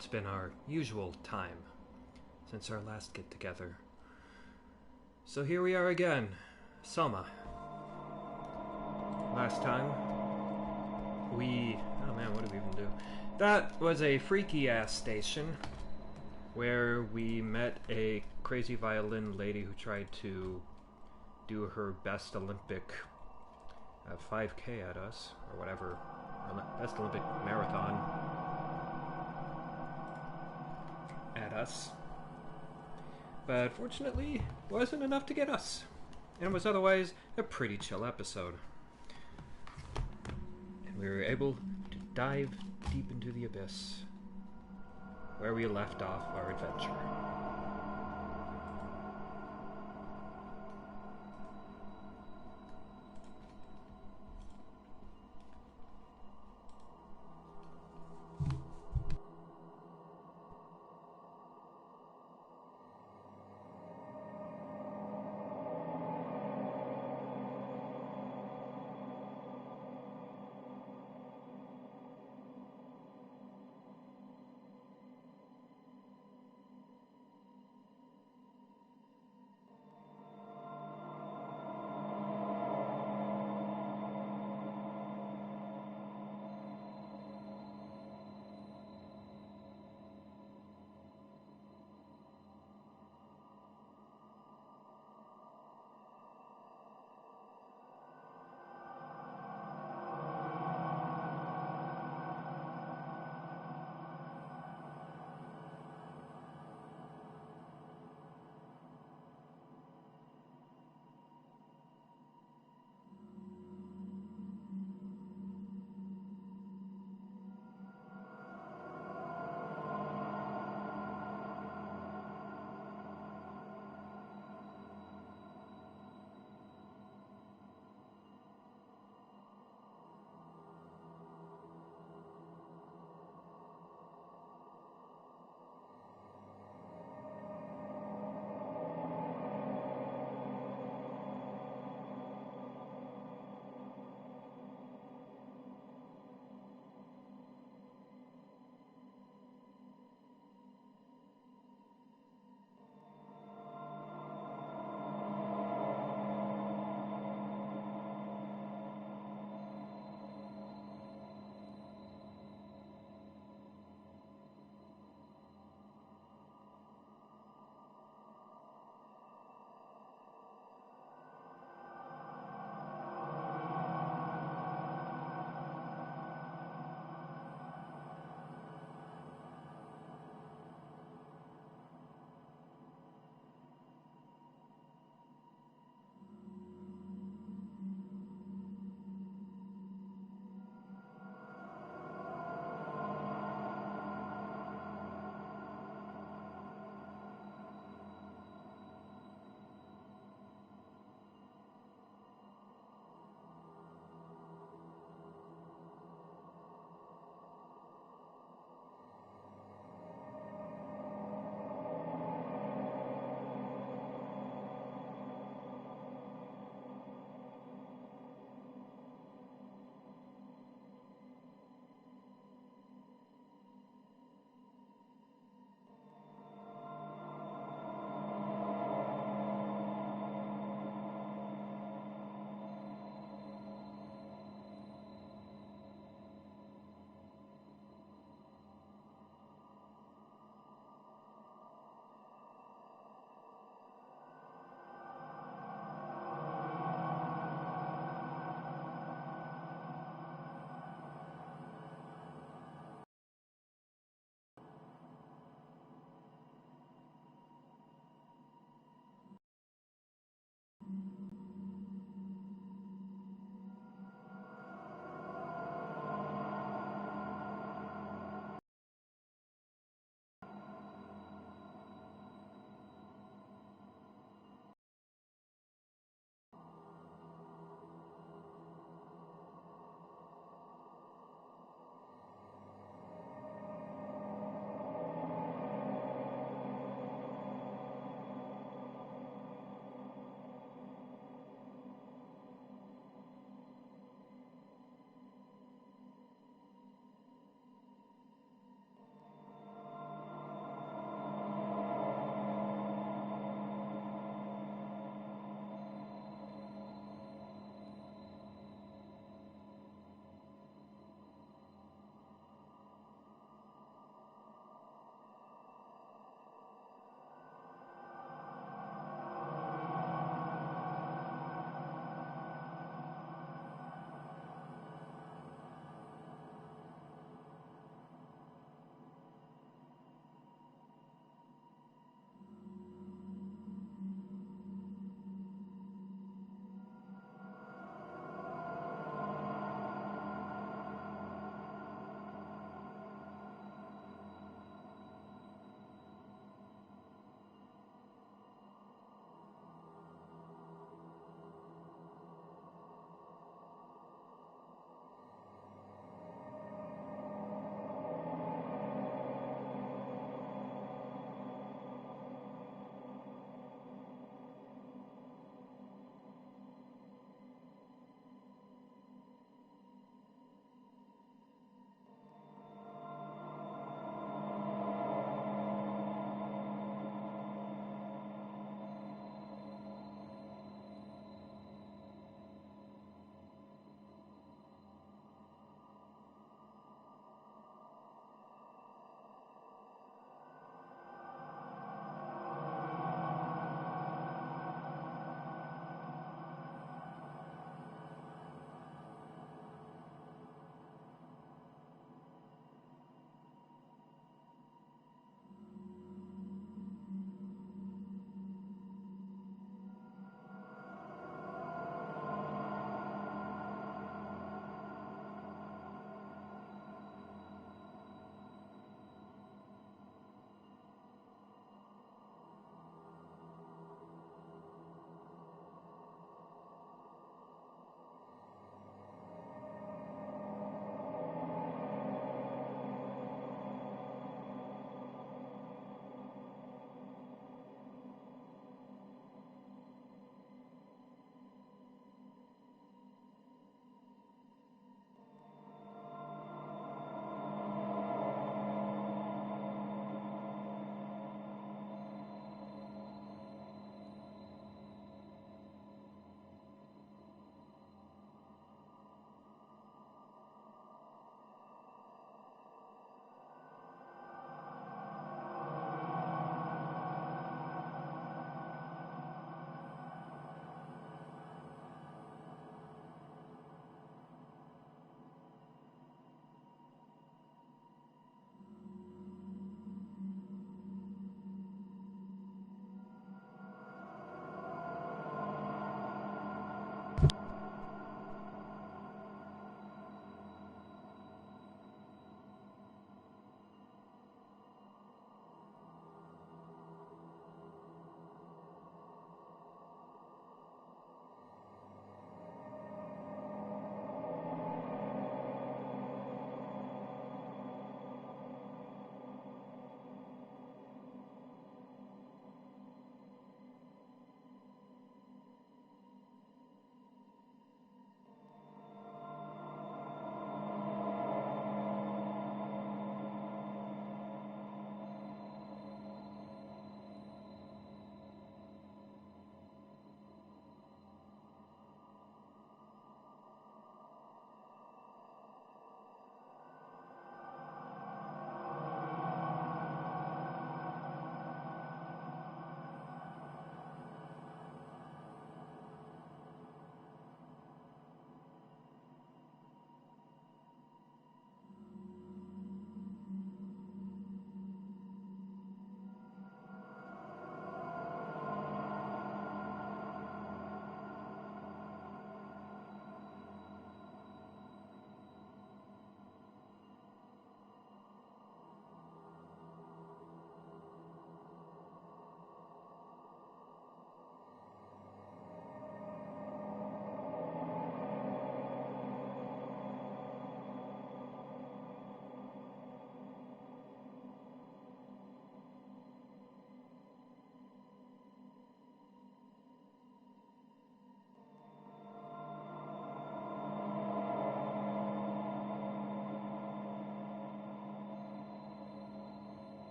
It's been our usual time since our last get-together. So here we are again, Soma. Last time, oh man, what did we even do? That was a freaky-ass station where we met a crazy violin lady who tried to do her best Olympic 5K at us, or whatever, or best Olympic marathon at us. But fortunately, wasn't enough to get us. And it was otherwise a pretty chill episode. And we were able to dive deep into the abyss, where we left off our adventure.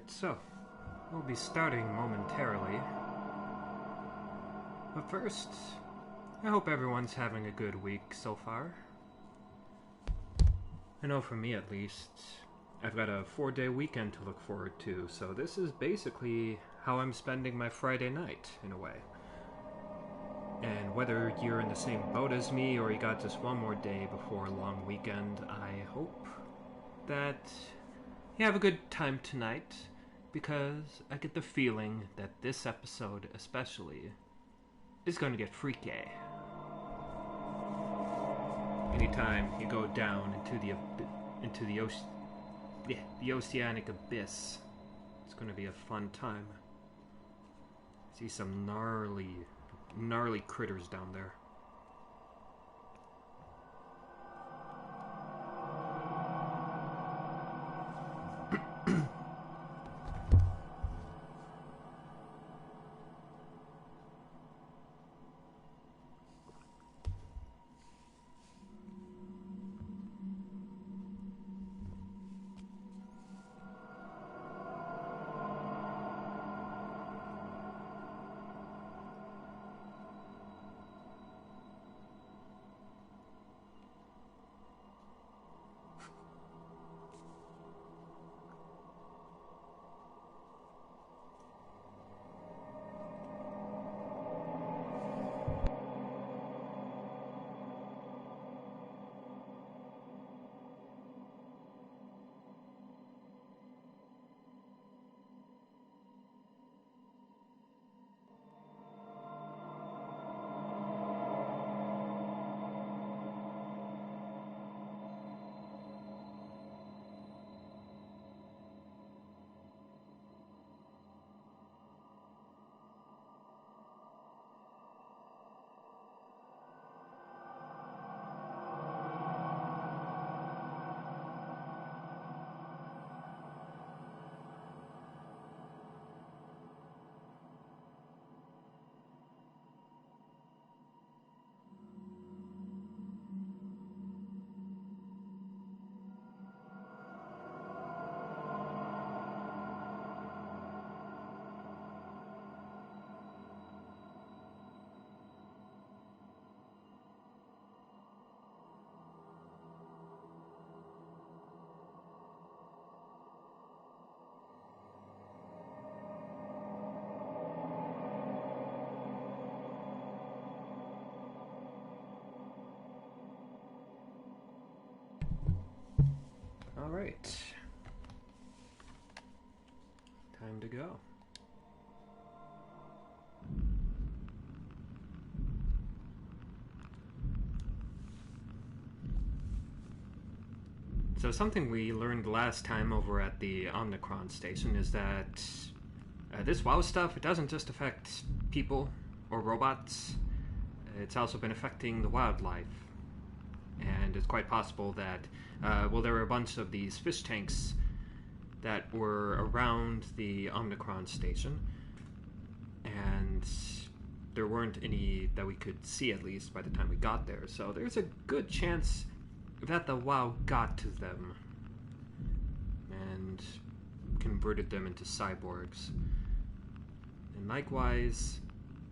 Alright, so we'll be starting momentarily. But first, I hope everyone's having a good week so far. I know for me at least, I've got a 4-day weekend to look forward to, so this is basically how I'm spending my Friday night, in a way. And whether you're in the same boat as me or you got just one more day before a long weekend, I hope that you have a good time tonight, because I get the feeling that this episode especially is going to get freaky. Anytime you go down into the oceanic abyss, it's going to be a fun time. See some gnarly critters down there. Alright. Time to go. So something we learned last time over at the Omnicron station is that this WoW stuff, it doesn't just affect people or robots. It's also been affecting the wildlife. And it's quite possible that, there were a bunch of these fish tanks that were around the Omnicron station, and there weren't any that we could see, at least, by the time we got there. So there's a good chance that the WoW got to them and converted them into cyborgs. And likewise,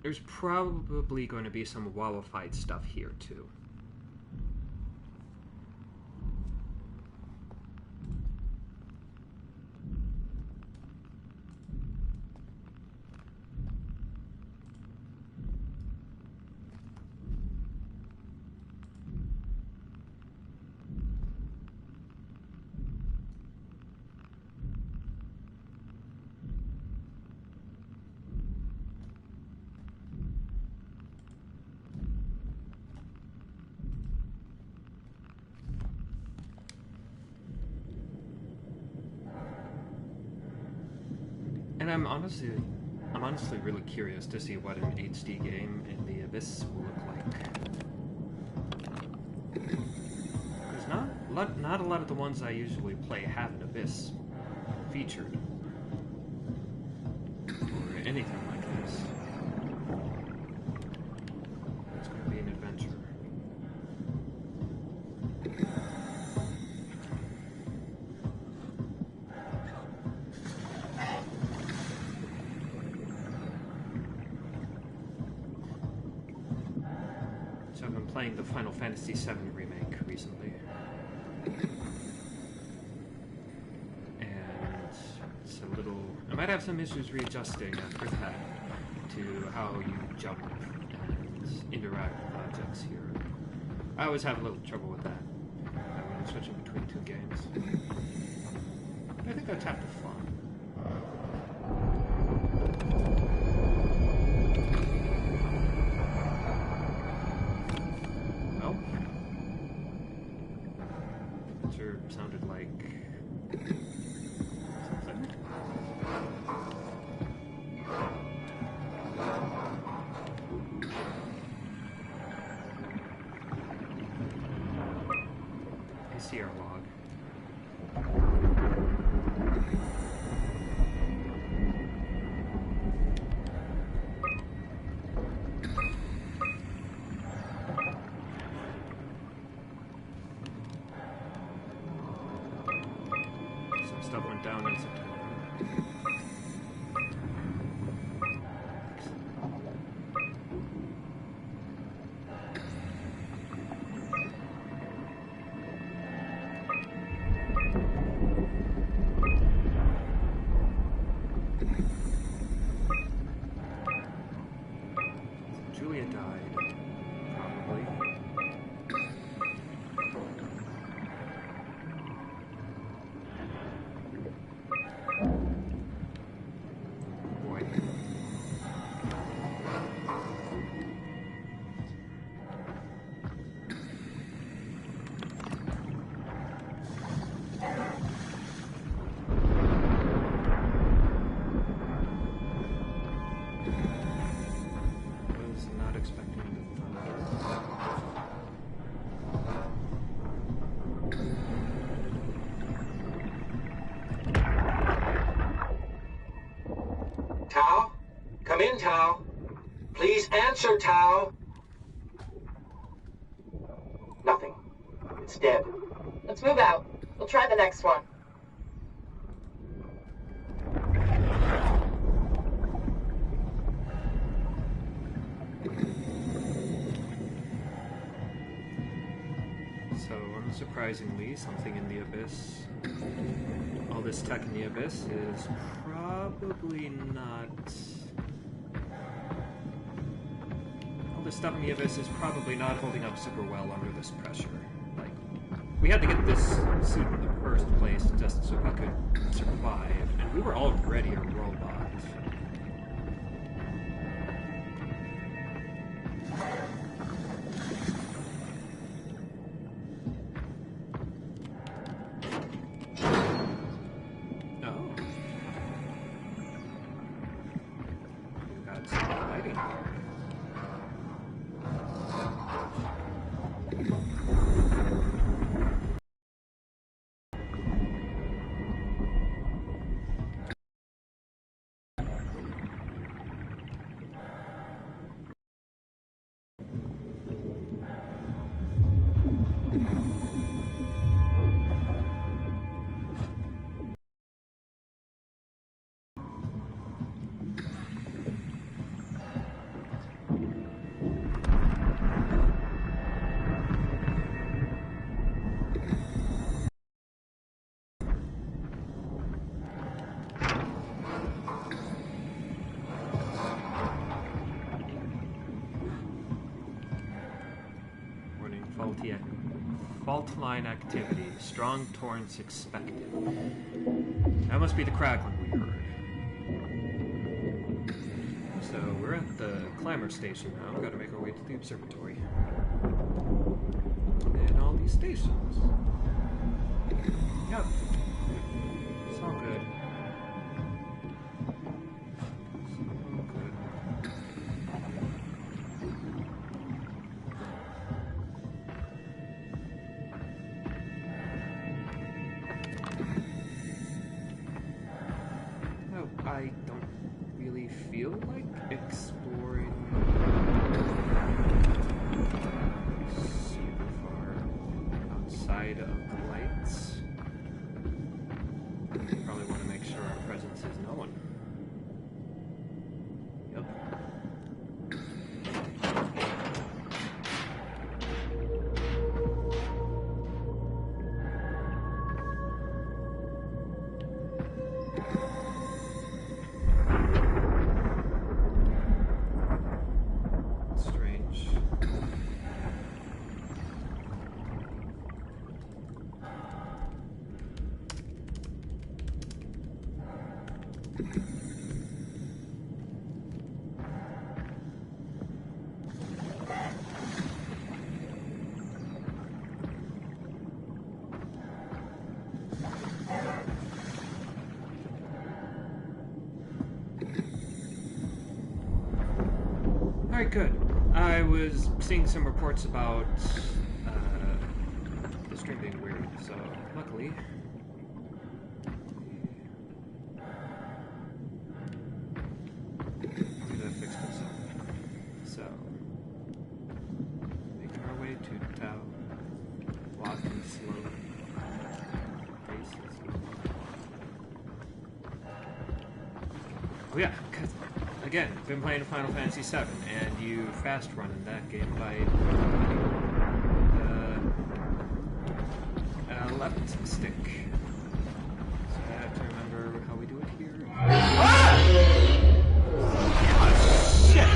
there's probably going to be some WoWified stuff here, too. And I'm honestly really curious to see what an HD game in the Abyss will look like. Because not a lot of the ones I usually play have an Abyss featured. Or anything like this. It's going to be an adventure. So I've been playing the Final Fantasy VII Remake recently. And it's a little... I might have some issues readjusting after that to how you jump and interact with objects here. I always have a little trouble with that when I'm switching between two games. I think I tapped the font. Well, that sure sounded like something. I see our log. Some stuff went down in September. Julia died, probably. Boy. Was not expecting the thunder. Tao? Come in, Tao. Please answer, Tao. Nothing. It's dead. Let's move out. We'll try the next one. So, unsurprisingly, something in the abyss. All this tech in the abyss is probably not... All this stuff in the abyss is probably not holding up super well under this pressure. Like, we had to get this suit in the first place just so I could survive, and we were already a robot. Fault line activity. Strong torrents expected. That must be the crackling we heard. So we're at the climber station now. We've got to make our way to the observatory. And all these stations. Yep. It's all good. I don't really feel like exploring super far outside of the lights. Probably want to make Alright, good. I was seeing some reports about the stream being weird, so luckily... that fixed itself. So, making our way to Tau. Walking slowly. Faces. Oh yeah, because, again, been playing Final Fantasy VII, and you fast run in that game by left stick. So I have to remember how we do it here. Ah! Oh, shit!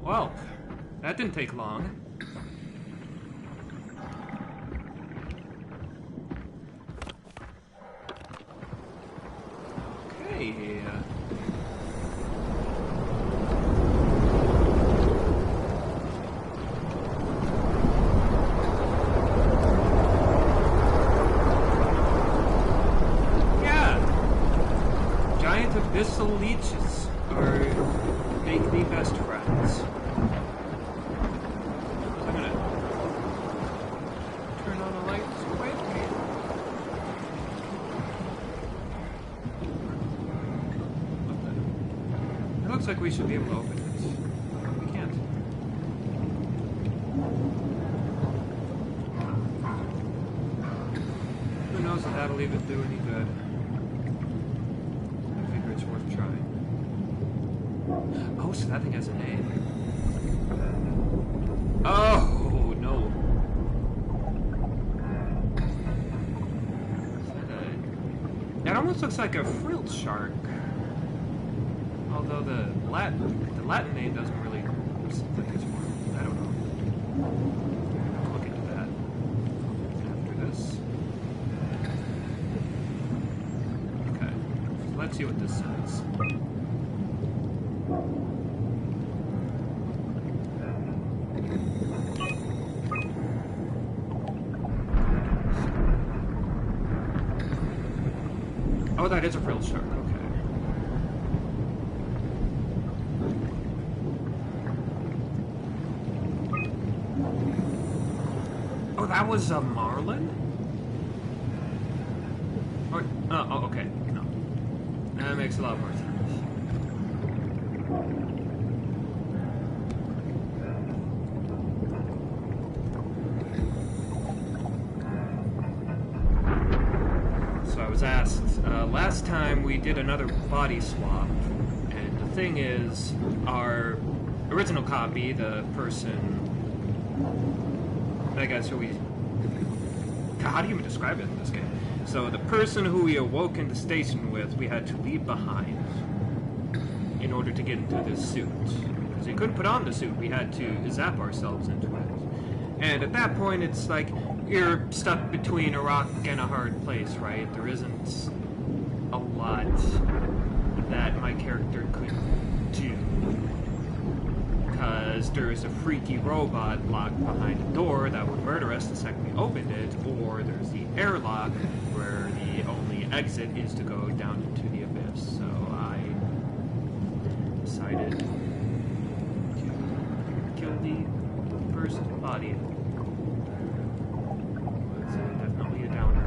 Well, that didn't take long. Okay. Abyssal leeches make the best friends. I'm gonna turn on the lights quickly. It looks like we should be able to open it. We can't. Who knows if that'll even do any good. It's worth trying. Oh, so that thing has a name. Oh, no. That almost looks like a frilled shark. Although the Latin name doesn't really fit this one. I don't know. I'll look into that after this. Let's see what this says. Oh, that is a frilled shark. Okay. Oh, that was a marlin? Or, oh, okay. No. That makes a lot more sense. So I was asked, last time we did another body swap, and the thing is, our original copy, the person, I guess who we... How do you even describe it in this game? So the person who we awoke in the station with, we had to leave behind in order to get into this suit. Because we couldn't put on the suit, we had to zap ourselves into it. And at that point, it's like, you're stuck between a rock and a hard place, right? There isn't a lot that my character could do. Because there's a freaky robot locked behind a door that would murder us the second we opened it, or there's the airlock where the only exit is to go down into the abyss. So I decided to kill the first body. It's definitely a downer.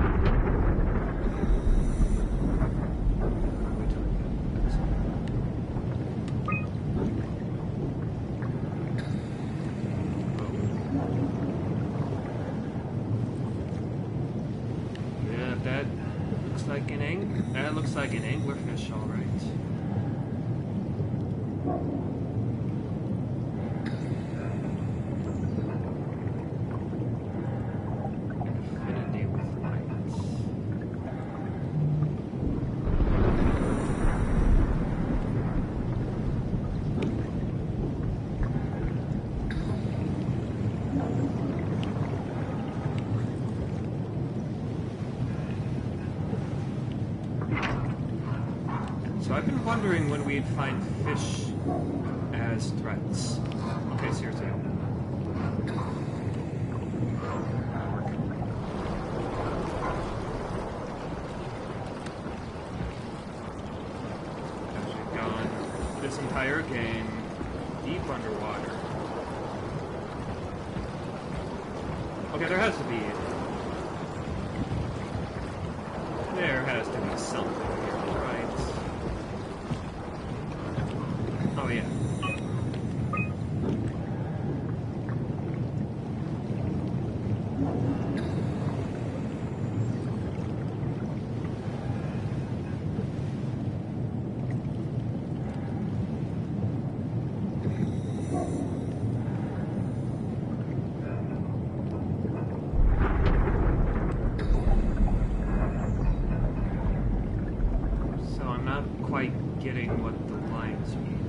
That looks like an anglerfish, all right. Infinity with lights. So I've been wondering when we'd find fish as threats. Okay, seriously. this entire game deep underwater. Okay, there has to be... There has to be something here, right? Oh, yeah. Getting what the lines mean.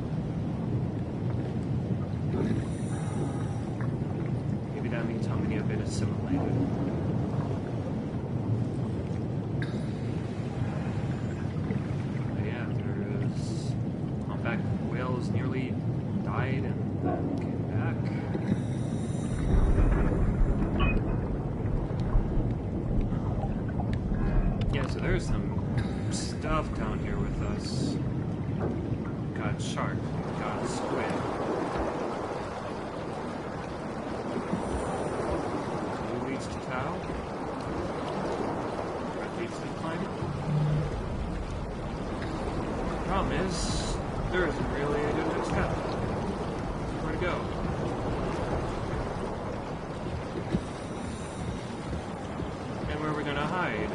Maybe that means how many have been assimilated. But yeah, there's humpback whales nearly died and then came back. Yeah, so there's some stuff down here with us. Got shark, got squid. Blue leads to Tau. Red leads to climbing. Problem is, there isn't really a good next step. Where to go? And where are we gonna hide?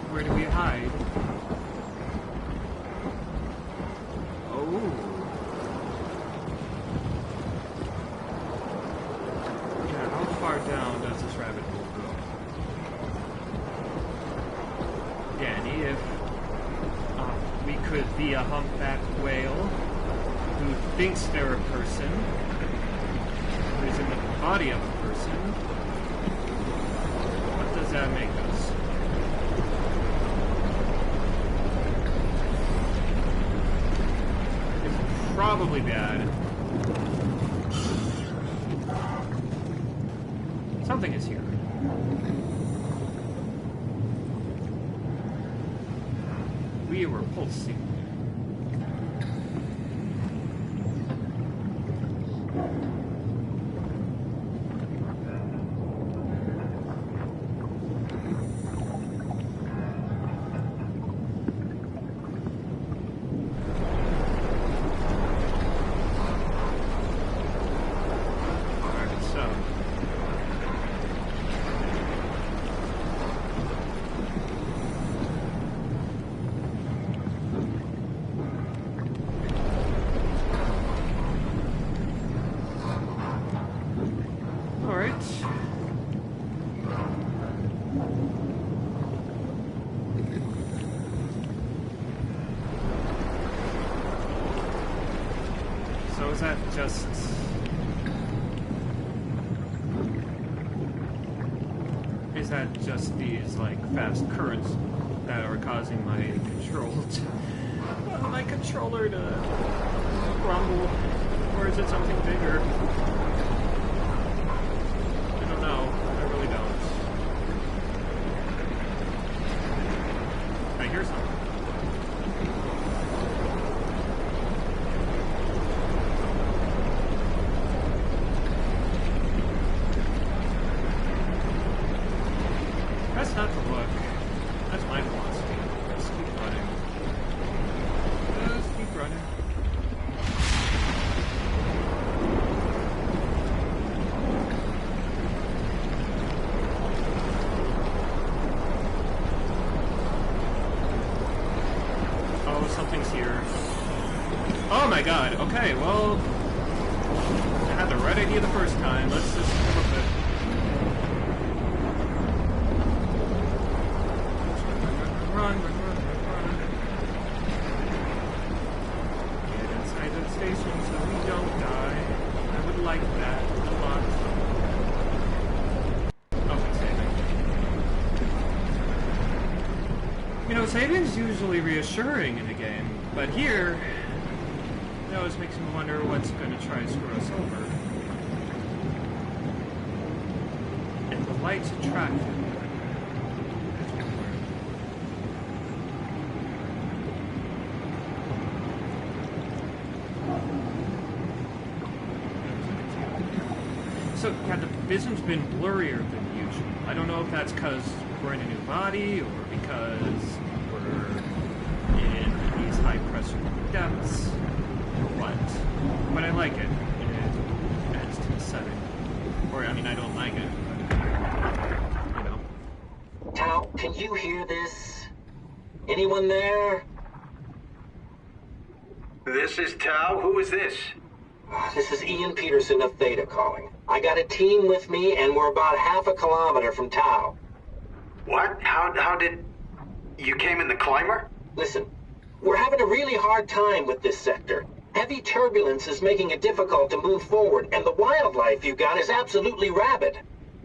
Where do we hide? Yeah, how far down does this rabbit hole go? Danny, if we could be a humpback whale who thinks they're a person, who is in the body of a person, what does that make us? Probably bad. Something is here. We were pulsing. So is that just... Is that just these, like, fast currents that are causing my my controller to rumble? Or is it something bigger? I don't know. I really don't. I hear something. That's not the look. That's my philosophy. Just keep running. Just keep running. Oh, something's here. Oh my god. Okay, well... I had the right idea the first time. Let's just come up with... Run. Get inside the station so we don't die. I would like that a lot. Oh, saving. You know, saving's usually reassuring in a game, but here, it always makes me wonder what's going to try to screw us over. And the light's attractive. God, the vision's been blurrier than usual. I don't know if that's because we're in a new body or because we're in these high-pressure depths or what. But I like it. It adds to the setting. Or, I mean, I don't like it, but, you know. Tao, can you hear this? Anyone there? This is Tao. Who is this? This is Ian Peterson of Theta calling. I got a team with me, and we're about half a kilometer from Tao. What? How did... You came in the climber? Listen, we're having a really hard time with this sector. Heavy turbulence is making it difficult to move forward, and the wildlife you got is absolutely rabid.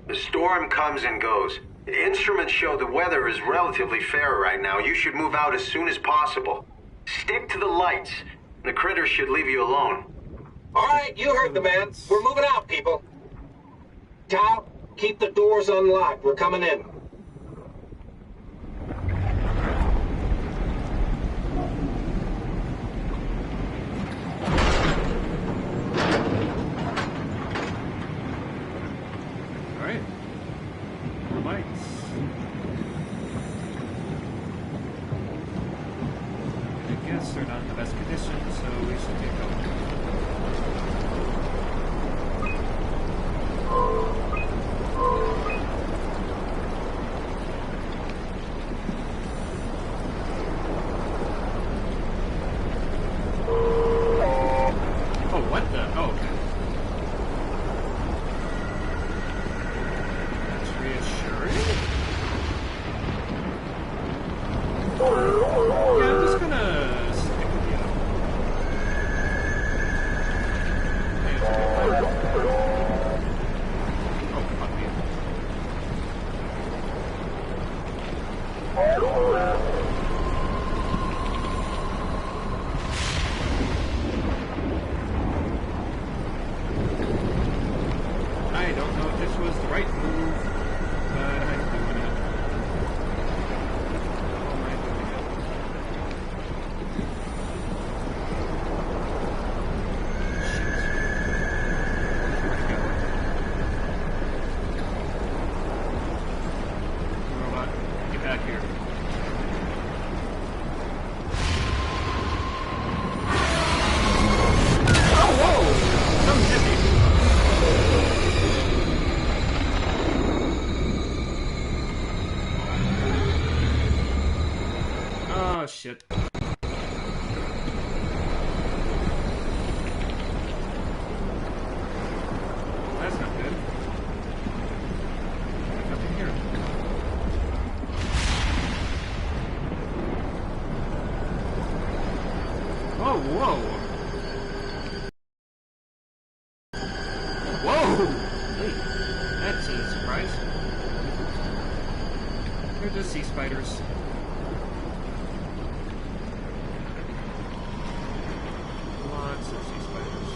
The storm comes and goes. The instruments show the weather is relatively fair right now. You should move out as soon as possible. Stick to the lights. The critters should leave you alone. All right, you heard the man. We're moving out, people. Tao, keep the doors unlocked. We're coming in. All right. More lights. I guess they're not in the best condition, so we should get going. Oh, what the? Oh, okay. That's reassuring. Yeah, I'm just gonna stick with you. Hey, it's a good plan. Oh, fuck me. I don't know if this was the right move, but I'm doing it. How am I doing it? Shit. Where'd it go? Robot, get back here. Oh, whoa! Something hit me. Oh, shit. That's not good. Back up in here. Oh, whoa! Whoa! Hey, that's a surprise. They're just sea spiders. Lots of sea spiders.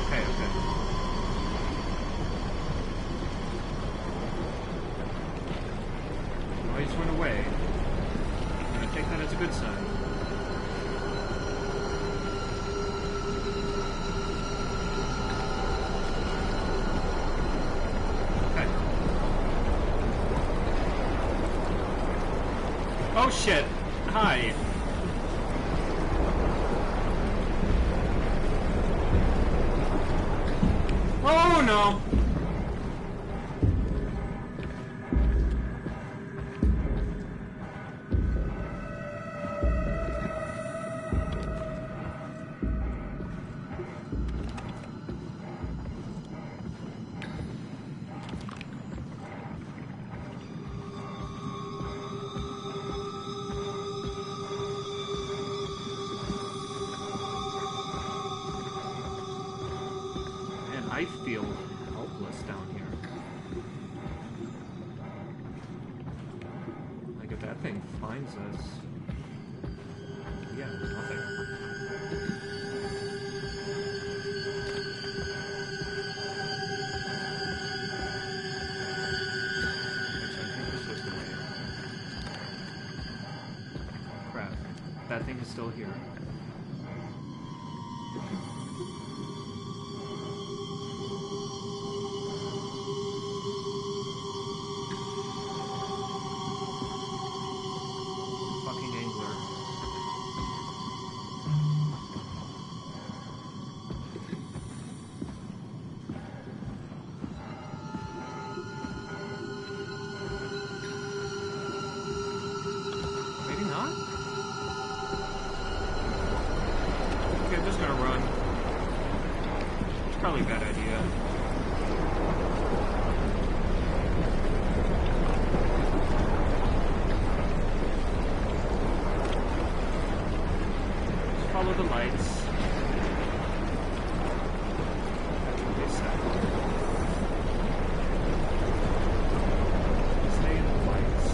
Okay, okay. Noise went away. I'm gonna take that as a good sign. Okay. Oh shit! Hi! Oh no! Man, I feel helpless down here. Like if that thing finds us... Yeah, nothing. Actually, I think this was the way. Crap. everything is still here. Fucking angler. Maybe not? Okay, I'm just gonna run. It's probably a bad idea. Just follow the lights. That's what they said. Stay in the lights.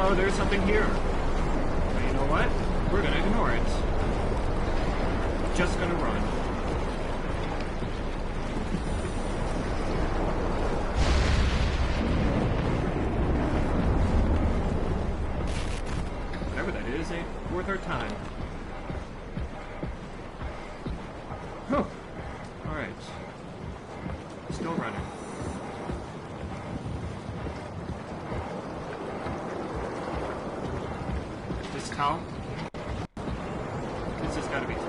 Oh, there's something here. But you know what? We're gonna ignore it. Just gonna run. Whatever that is, ain't worth our time. Whew. Alright. Still running. This towel? This has got to be towel.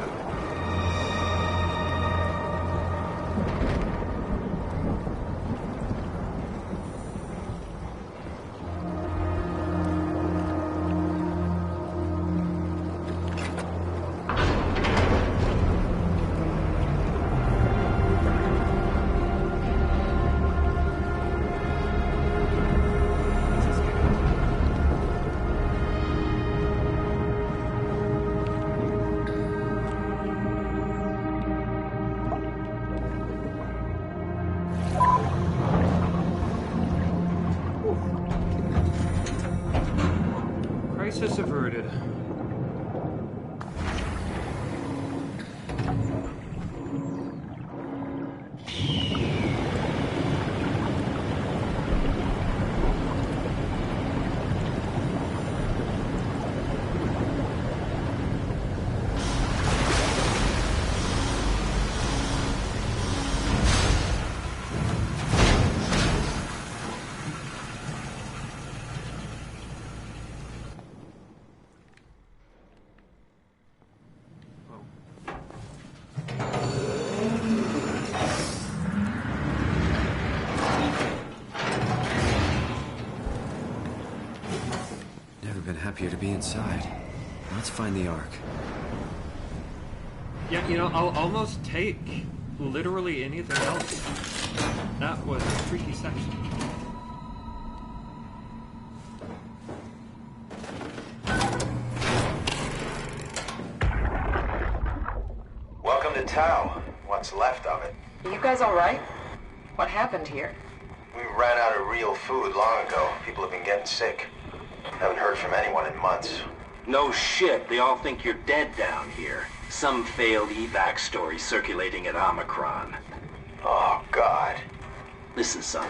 Let's just get it. Crisis averted. Never been happier to be inside. Let's find the Ark. Yeah, you know, I'll almost take literally anything else. That was a freaky section. Welcome to Tau. What's left of it. You guys alright? What happened here? We ran out of real food long ago. People have been getting sick. Haven't heard from anyone in months. No shit, they all think you're dead down here. Some failed evac story circulating at Omicron. Oh, God. Listen, son.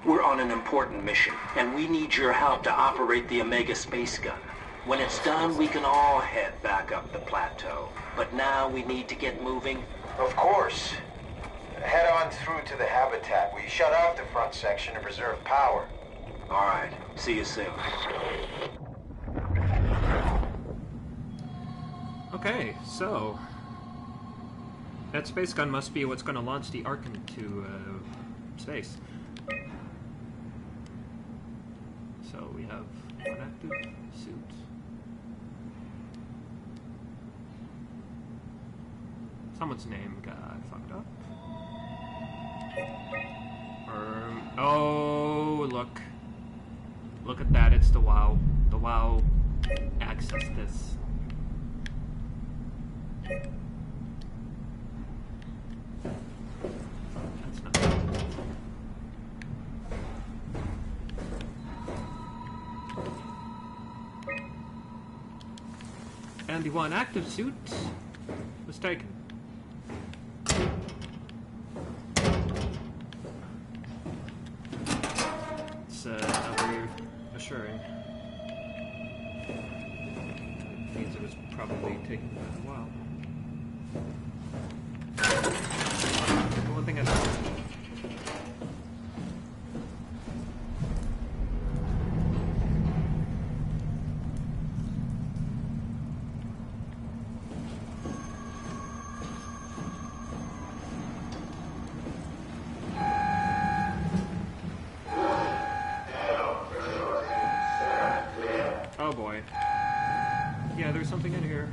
We're on an important mission, and we need your help to operate the Omega space gun. When it's done, we can all head back up the plateau. But now we need to get moving. Of course. Head on through to the habitat. We shut off the front section to preserve power. All right, see you soon. Okay, so that space gun must be what's going to launch the Ark into space. So we have one active suit. Someone's name got fucked up. Oh, look. Look at that, it's the WoW. The WoW access this. That's not good. And the one active suit was taken. It's another assuring. Means it was probably taken quite a while. One thing I know. Oh boy. Yeah, there's something in here.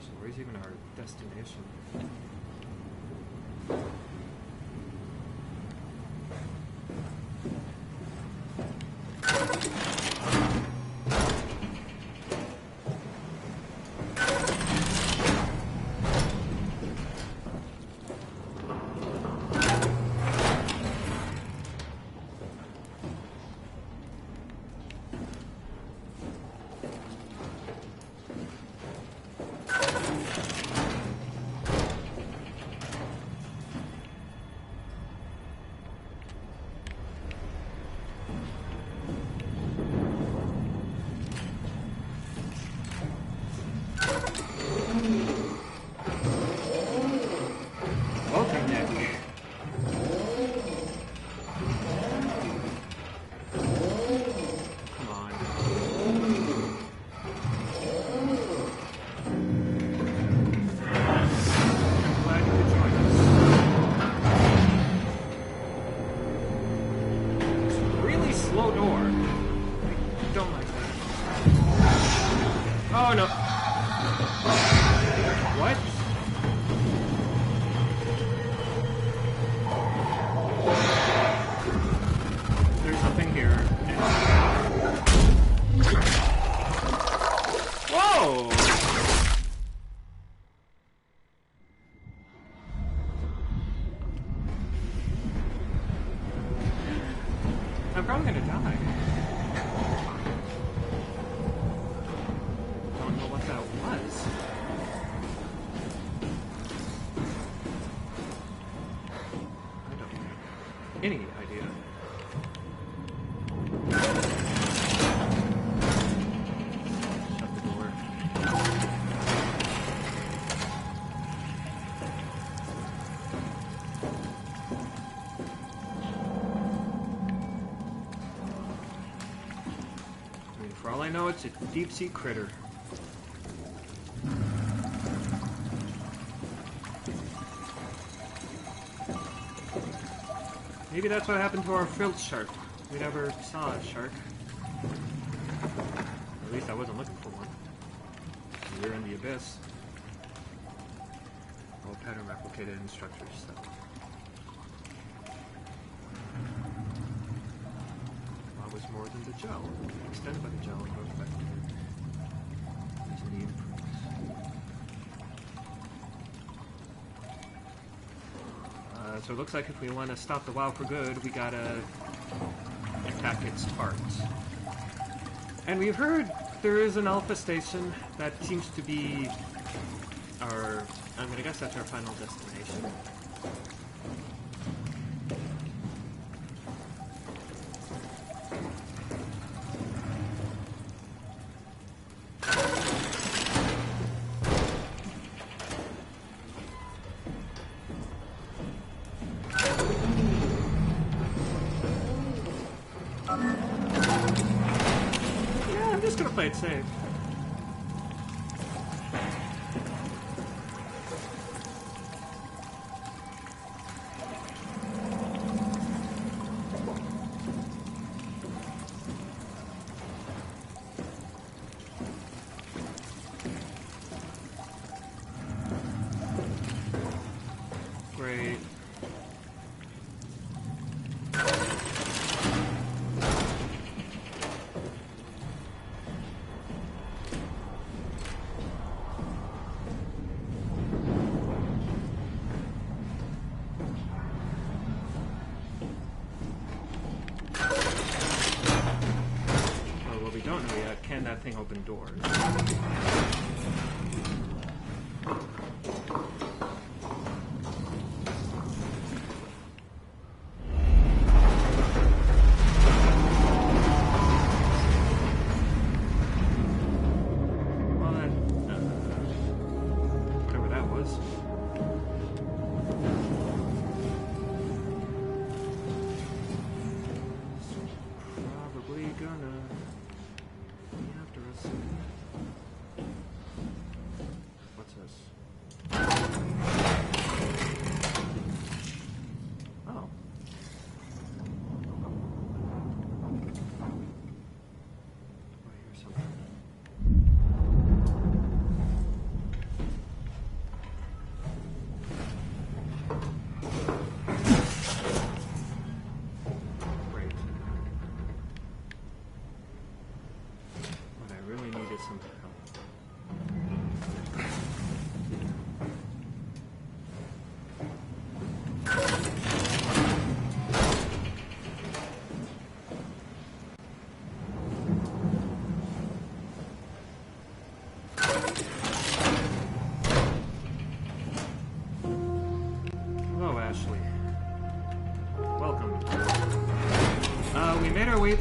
So where's even our destination? Oh no. What? There's something here. Whoa! I'm probably gonna die. Don't know what that was. I don't have any idea. Shut the door. I mean, for all I know, it's a deep-sea critter. Maybe that's what happened to our filth shark. We never saw a shark. At least I wasn't looking for one. We were in the abyss. All pattern replicated in structures, so. What was more than the gel? Extended by the gel and goes back to using the imprints. So it looks like if we want to stop the WoW for good, we gotta attack its parts. And we've heard there is an alpha station that seems to be our, I'm gonna guess that's our final destination. Play it safe. Great. doors.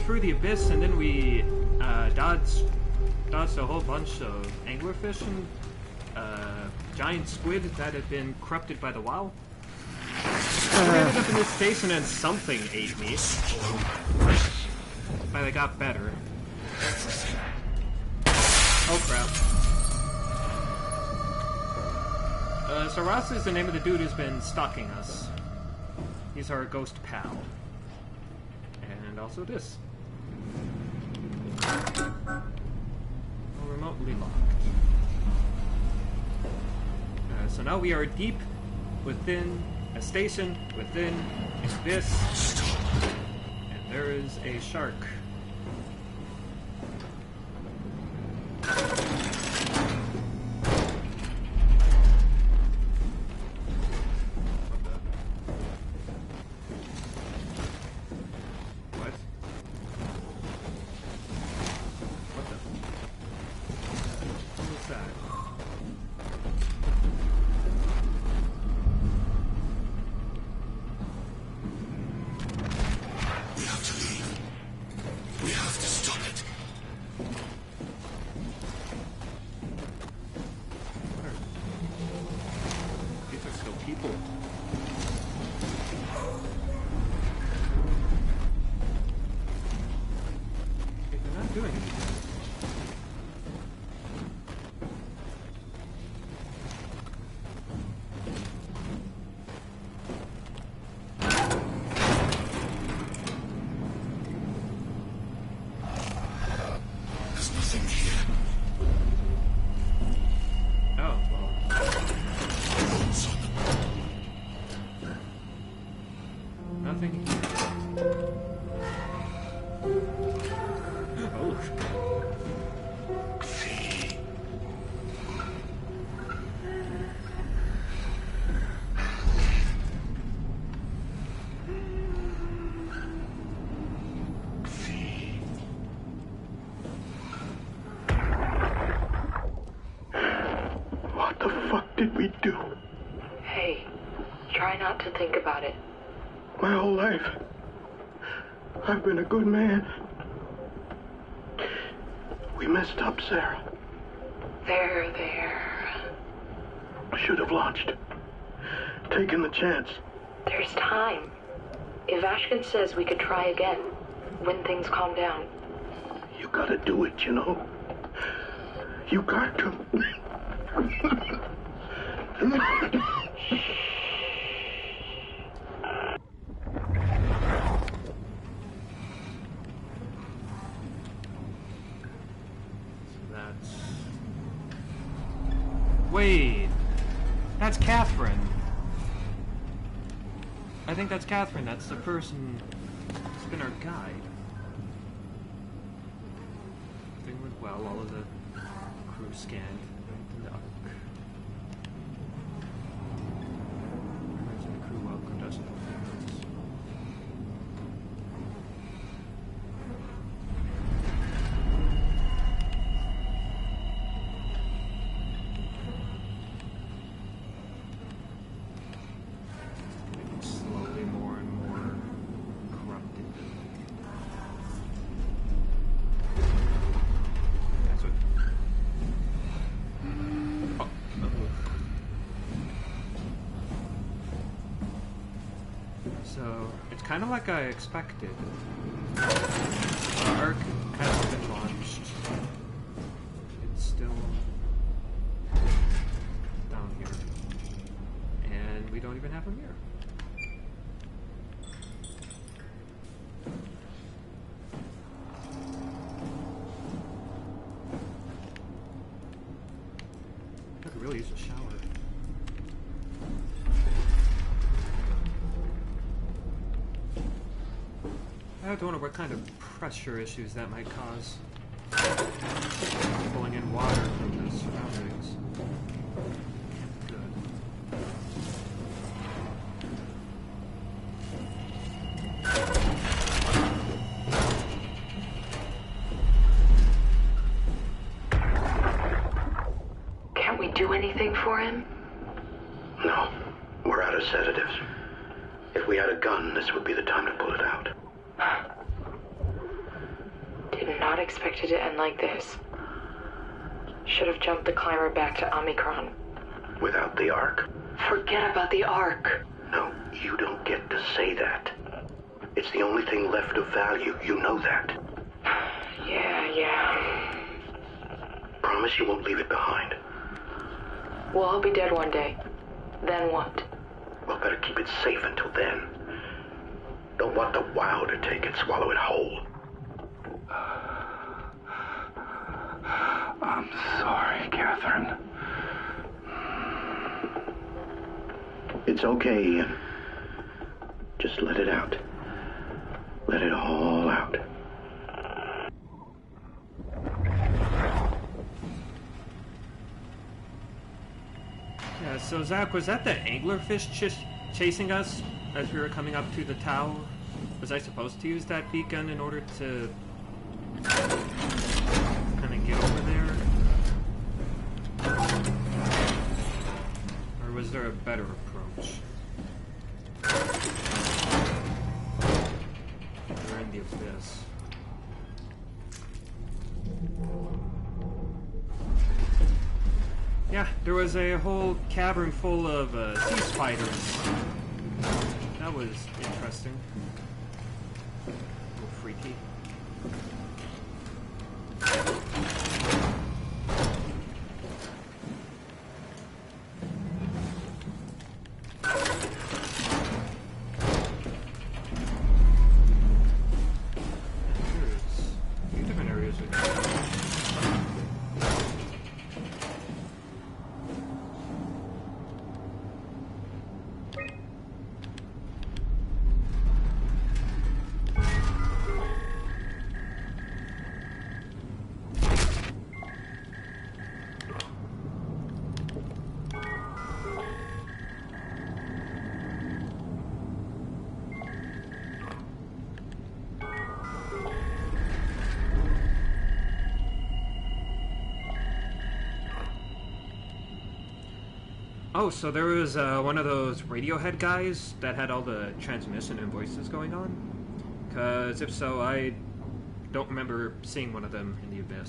Through the abyss, and then we dodged a whole bunch of anglerfish and giant squid that had been corrupted by the WoW. We ended up in this station and something ate me. But I got better. Oh crap. So Ross is the name of the dude who's been stalking us. He's our ghost pal. And also this. Remotely locked. So now we are deep within a station, within an abyss, and there is a shark. did we do? Hey, try not to think about it. My whole life, I've been a good man. We messed up, Sarah. There. I should have launched. Taken the chance. There's time. If Ashkin says we could try again, when things calm down. You gotta do it, you know. You got to. Wait, that's Catherine. I think that's Catherine. That's the person who's been our guide. Everything went well. All of the crew scanned the Ark. Members of the crew welcomed us. So, it's kind of like I expected. Our Ark hasn't been launched. It's still down here. And we don't even have a mirror. I could really use a shower. I have to wonder what kind of pressure issues that might cause. Pulling in water from the surroundings. Good. Can't we do anything for him? No, we're out of sedatives. If we had a gun, this would be the time to pull it out. Did not expect it to end like this. Should have jumped the climber back to Omicron. Without the Ark? Forget about the Ark. No, you don't get to say that. It's the only thing left of value, you know that. Yeah. Promise you won't leave it behind. We'll all be dead one day. Then what? Well, better keep it safe until then. Don't want the wow to take it, swallow it whole. I'm sorry, Catherine. It's okay, Ian. Just let it out. Let it all out. Yeah, so Zach, was that the anglerfish chasing us as we were coming up to the tower? Was I supposed to use that beacon in order to kind of get over there? Or was there a better approach? We're in the abyss. Yeah, there was a whole cavern full of sea spiders. That was interesting. A little freaky. There's a few different areas we can go. Oh, so there was one of those Radiohead guys that had all the transmission and voices going on? Because if so, I don't remember seeing one of them in the abyss.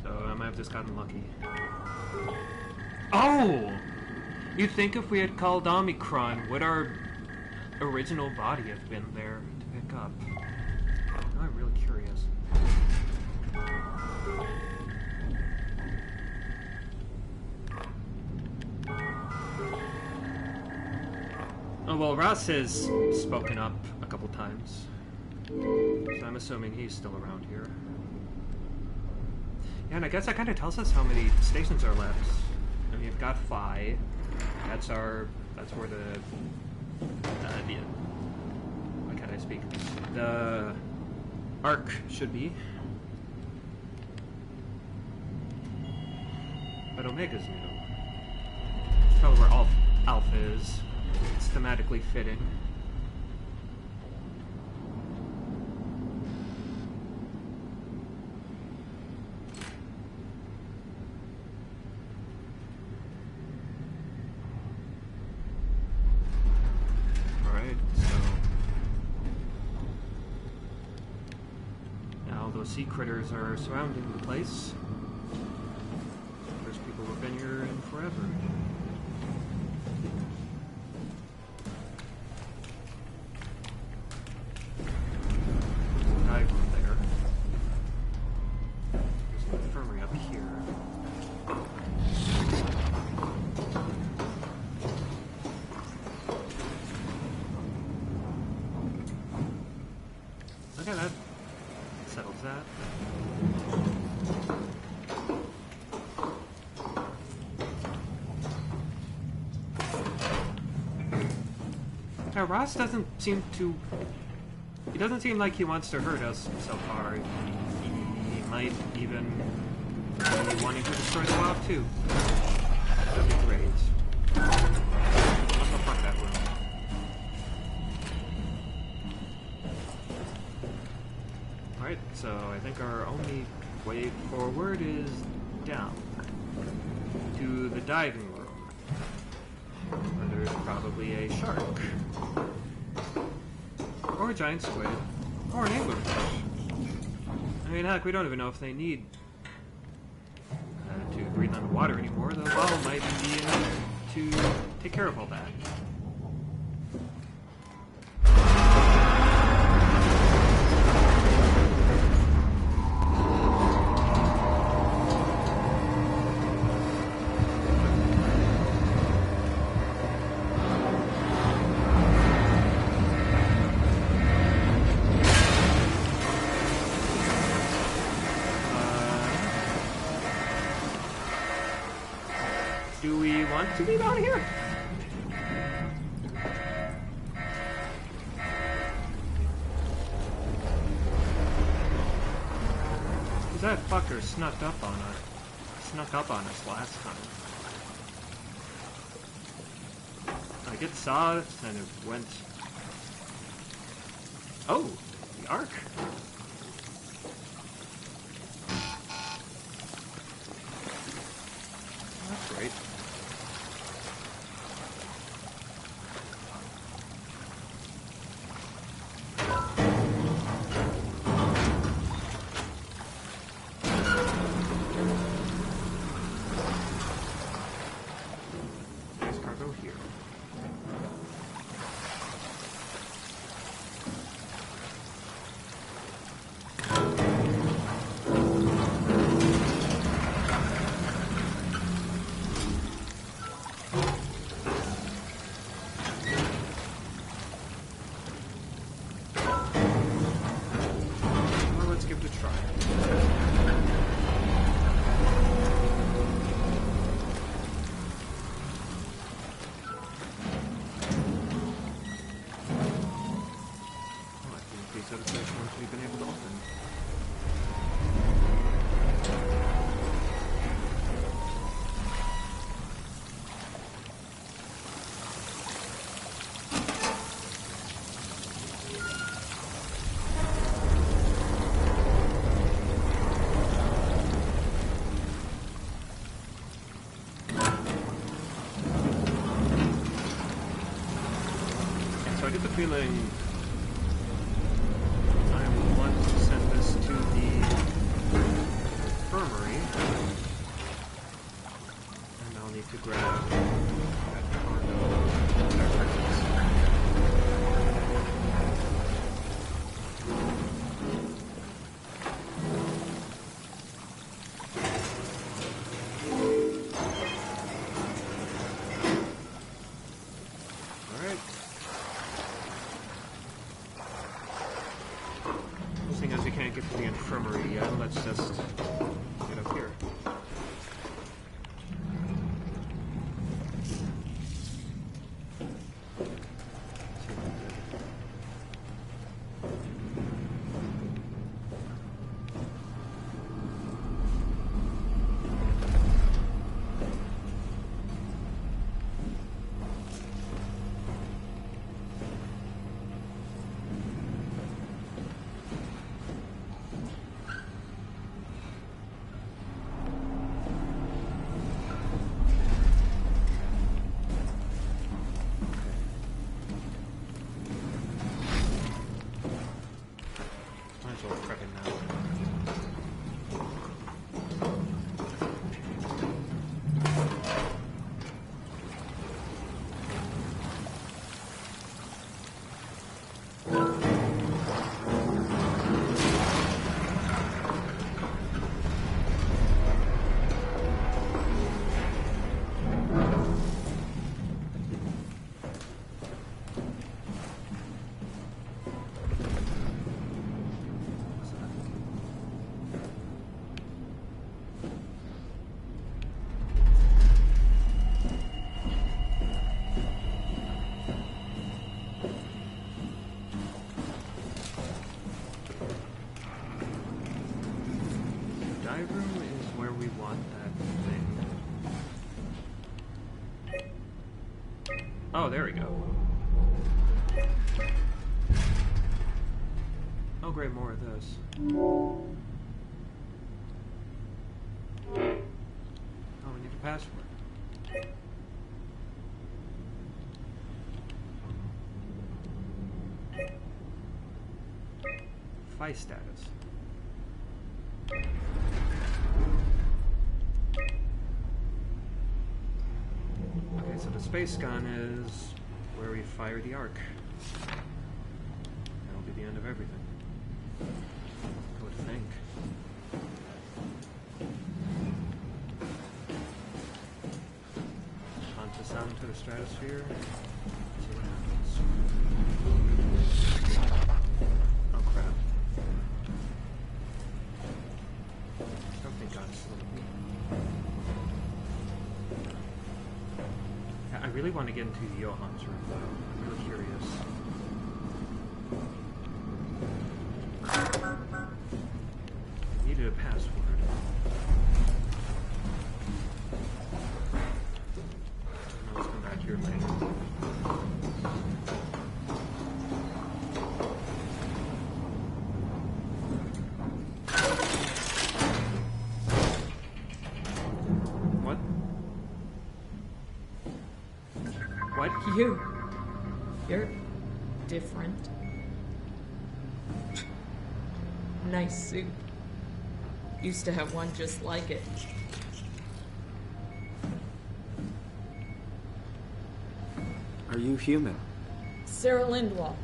So I might have just gotten lucky. Oh! You'd think if we had called Omicron, would our original body have been there to pick up? I'm really curious. Oh, well, Ross has spoken up a couple times, so I'm assuming he's still around here. Yeah, and I guess that kind of tells us how many stations are left. I mean, we've got 5. That's where the, why can't I speak? The Ark should be. But Omega's new. It's probably where Alpha is. It's thematically fitting. Sea critters are surrounding the place. settles that. Now, Ross doesn't seem to... He doesn't seem like he wants to hurt us so far. He might even be wanting to destroy the wild too. That'd be great. Let's go fuck that room. Alright, so I think our only way forward is down. To the diving room. Where there's probably a shark. Or a giant squid. Or an anglerfish. I mean, heck, we don't even know if they need to breathe underwater anymore. The well might be enough to take care of all that. Do we want to be down here? That fucker snuck up on us last time. Like, it saw us and it went... Oh! The Ark! That's great. There's cargo here. We've been able to open. So I get the feeling to grab that cargo. Alright. Seeing as we can't get to the infirmary yet, let's just get up here. supply room is where we want that thing. Oh, there we go. Oh great, more of this. Oh, we need a password. Fight status. Okay, so the space gun is where we fire the arc. That'll be the end of everything. I would think. Launch us out into the stratosphere. See what happens. Oh crap. Something got slipped. I really want to get into Johan's room though. I'm really curious. Needed a password. I'll come back here later. What? What? You're different. Nice suit. Used to have one just like it. Are you human? Sarah Lindwall.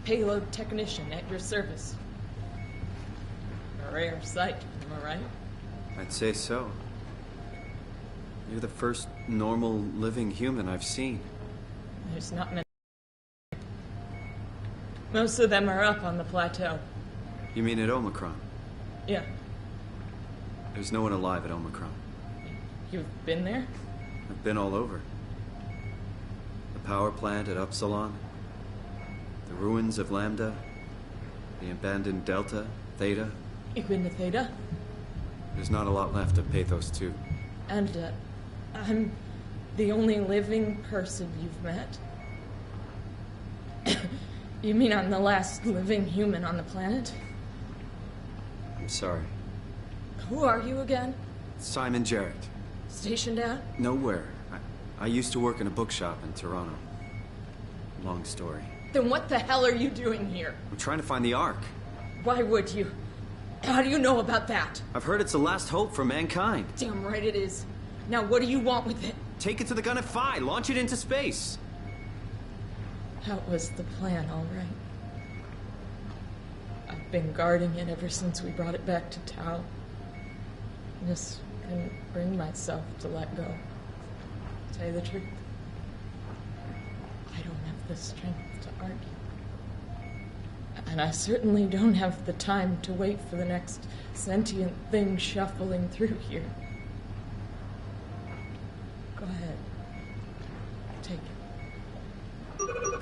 Payload technician at your service. A rare sight, am I right? I'd say so. You're the first normal living human I've seen. There's not many. Most of them are up on the plateau. You mean at Omicron? Yeah. There's no one alive at Omicron. You've been there? I've been all over. The power plant at Upsilon, the ruins of Lambda, the abandoned Delta, Theta. You've been to Theta? There's not a lot left of Pathos 2. And, I'm the only living person you've met? You mean I'm the last living human on the planet? I'm sorry. Who are you again? Simon Jarrett. Stationed out? Nowhere. I used to work in a bookshop in Toronto. Long story. Then what the hell are you doing here? I'm trying to find the Ark. Why would you? How do you know about that? I've heard it's the last hope for mankind. Damn right it is. Now what do you want with it? Take it to the Gun at Phi. Launch it into space. That was the plan, all right. I've been guarding it ever since we brought it back to Tau. Just couldn't bring myself to let go. To tell you the truth, I don't have the strength to argue. And I certainly don't have the time to wait for the next sentient thing shuffling through here. Go ahead. Take it.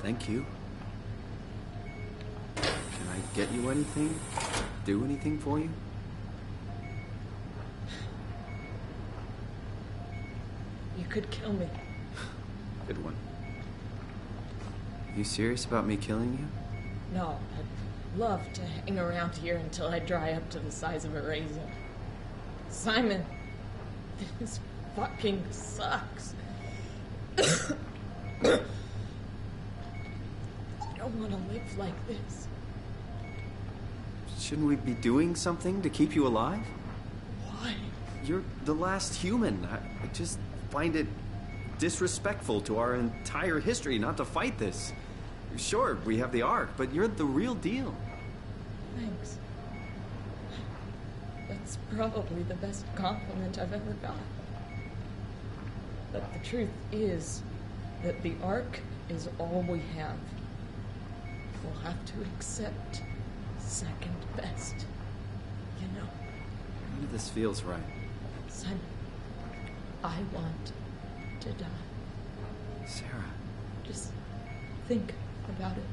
Thank you. Can I get you anything? Do anything for you? You could kill me. Good one. You serious about me killing you? No, I'd love to hang around here until I dry up to the size of a raisin. Simon, this fucking sucks. I don't want to live like this. Shouldn't we be doing something to keep you alive? Why? You're the last human. I just find it disrespectful to our entire history not to fight this. Sure, we have the Ark, but you're the real deal. Thanks. That's probably the best compliment I've ever got. But the truth is that the Ark is all we have. We'll have to accept second best, you know. None of this feels right. Simon, I want to die. Sarah. Just think about it.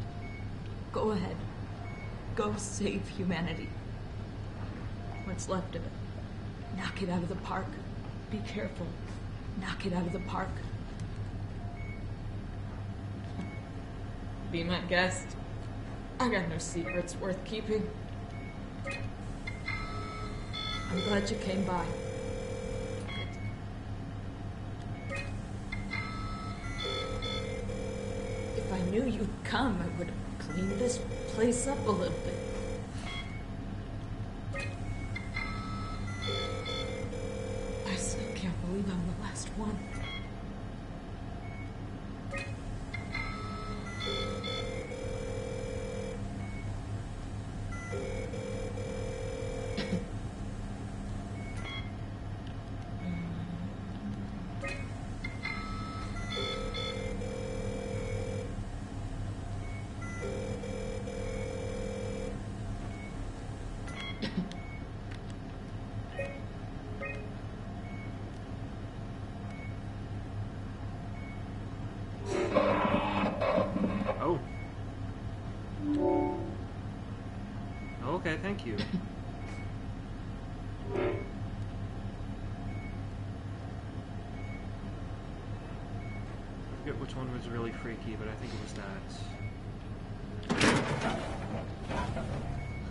Go ahead. Go save humanity. What's left of it. Knock it out of the park. Be careful. Knock it out of the park. Be my guest. I got no secrets worth keeping. I'm glad you came by. If I knew you'd come, I would have cleaned this place up a little bit. I still can't believe I'm the last one. Okay, thank you. I forget which one was really freaky, but I think it was that.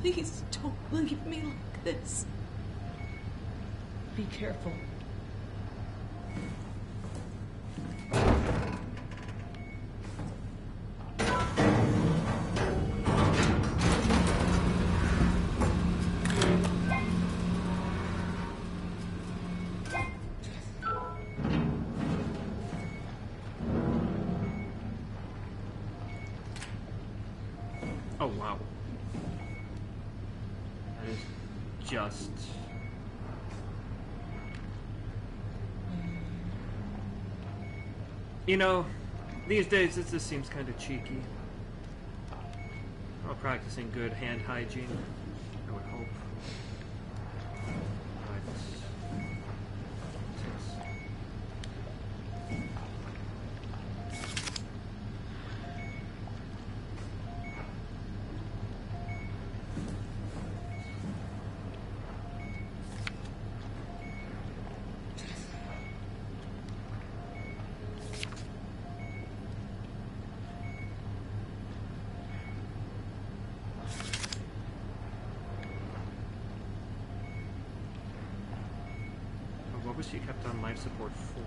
Please don't leave me like this. Be careful. Oh, wow. That is just... You know, these days this just seems kind of cheeky. While practicing good hand hygiene, I would hope. What was she kept on life support for?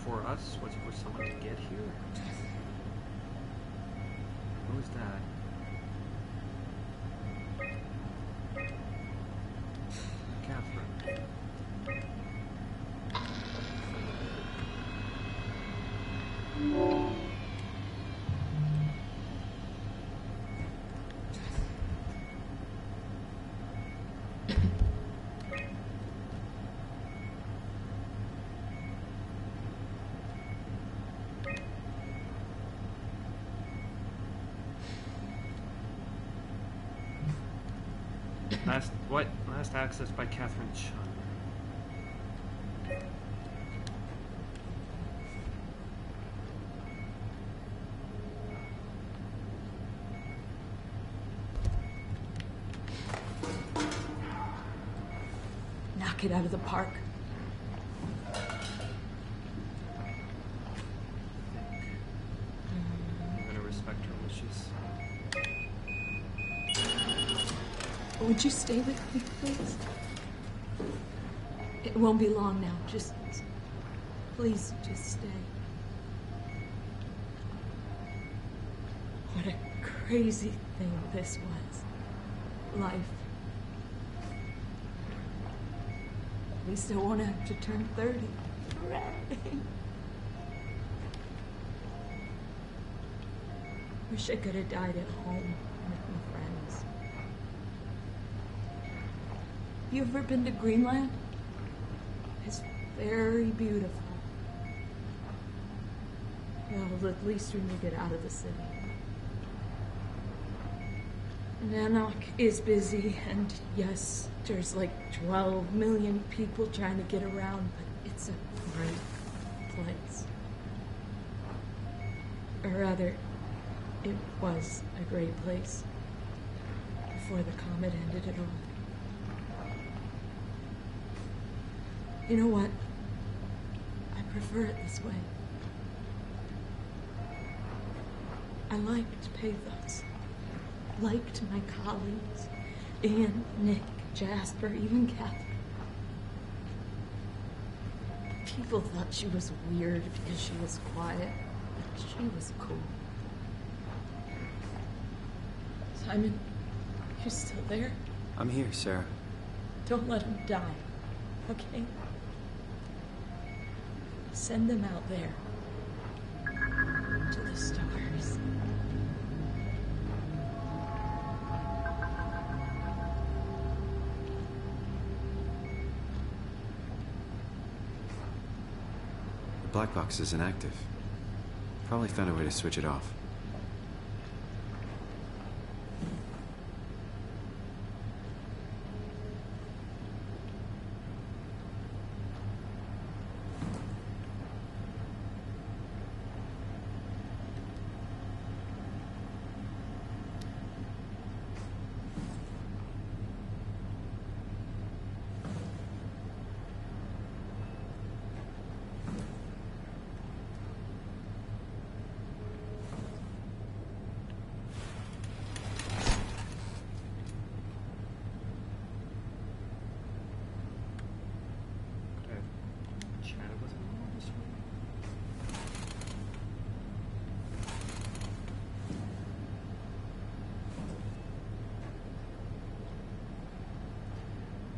For us? Was it for someone to get here? What was that? Catherine. Last access by Catherine Chun. Knock it out of the park. I'm gonna respect her wishes. Would you stay with me, please? It won't be long now. Please, just stay. What a crazy thing this was. Life. At least I won't have to turn 30. Hooray! Wish I could have died at home with my friends. You ever been to Greenland? It's very beautiful. Well, at least when you get out of the city. Nanook is busy, and yes, there's like 12 million people trying to get around, but it's a great place. Or rather, it was a great place. Before the comet ended it all. You know what? I prefer it this way. I liked Pathos. Liked my colleagues. Ian, Nick, Jasper, even Catherine. People thought she was weird because she was quiet, but she was cool. Simon, you still there? I'm here, Sarah. Don't let him die, okay? Send them out there. To the stars. The black box is inactive. Probably found a way to switch it off.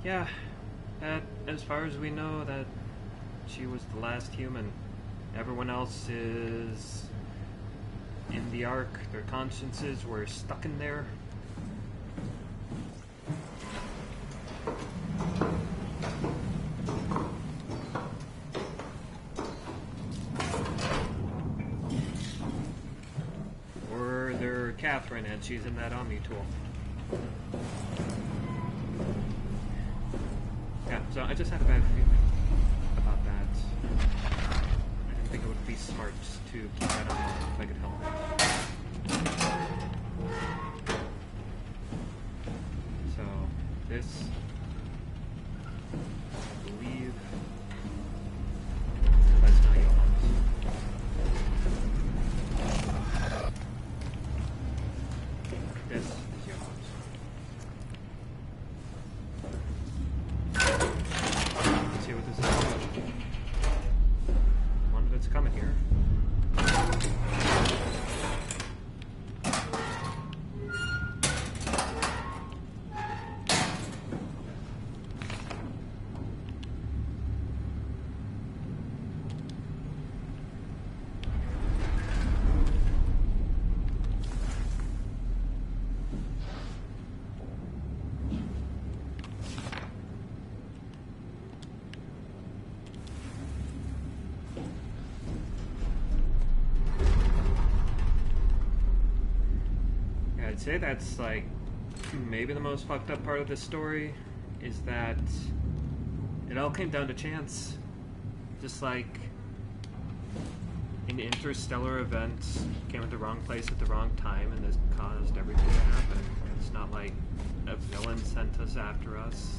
Yeah, as far as we know, that she was the last human. Everyone else is in the Ark. Their consciences were stuck in there. Or they're Catherine and she's in that Omni tool. Yeah, so I just had a bad feeling about that. I didn't think it would be smart to keep that on if I could help it. So, this, I believe, that's not Johan's. This is Johan's. See what this is. One that's coming here. I'd say that's like maybe the most fucked up part of this story is that it all came down to chance. Just like an interstellar event came at the wrong place at the wrong time and this caused everything to happen. It's not like a villain sent us after us.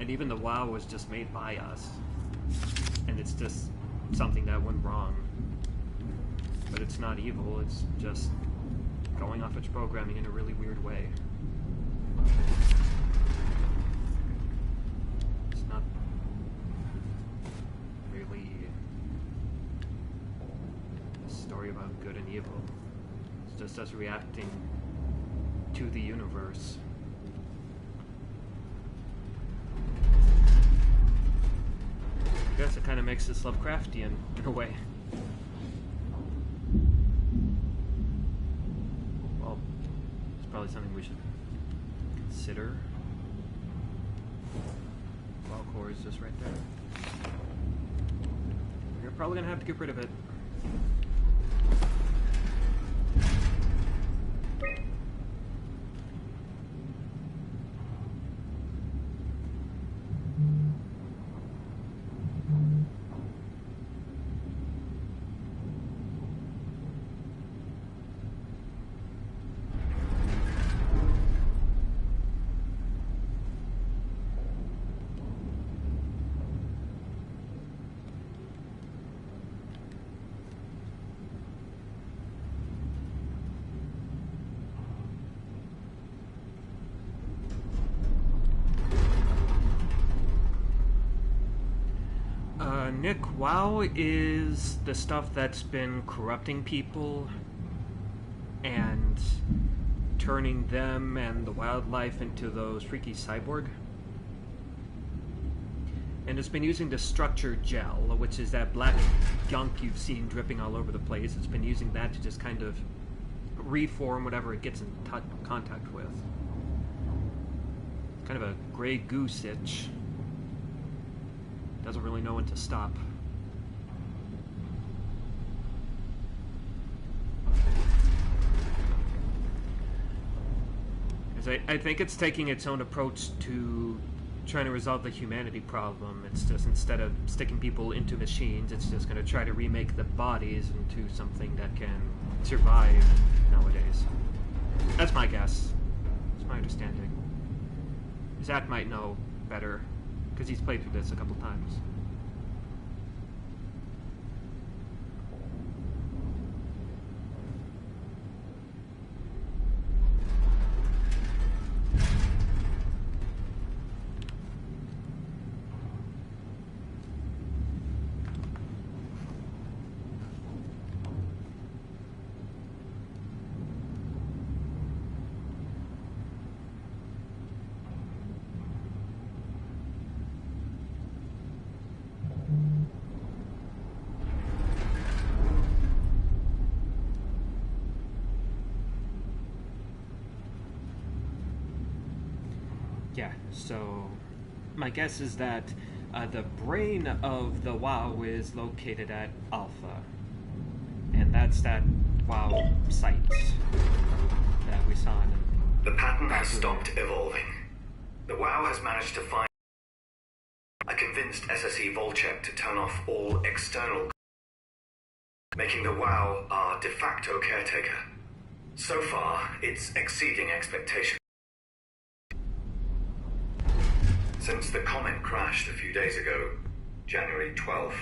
And even the WoW was just made by us. And it's just something that went wrong. But it's not evil, it's just going off its programming in a really weird way. It's not really a story about good and evil. It's just us reacting to the universe. I guess it kind of makes this Lovecraftian in a way. Probably something we should consider. Wall core is just right there. You're probably gonna have to get rid of it. Nick, WoW is the stuff that's been corrupting people and turning them and the wildlife into those freaky cyborg. And it's been using the structure gel, which is that black gunk you've seen dripping all over the place. It's been using that to just kind of reform whatever it gets in contact with. Kind of a gray goose itch. Doesn't really know when to stop. I think it's taking its own approach to trying to resolve the humanity problem. It's just, instead of sticking people into machines, it's just going to try to remake the bodies into something that can survive nowadays. That's my guess. That's my understanding. Zach might know better, because he's played through this a couple times. Yeah, so my guess is that the brain of the WoW is located at Alpha. And that's that WoW site that we saw in the pattern has stopped evolving. The WoW has managed to find... I convinced SSE Volcheck to turn off all external, making the WoW our de facto caretaker. So far, it's exceeding expectations. Since the comet crashed a few days ago, January 12th,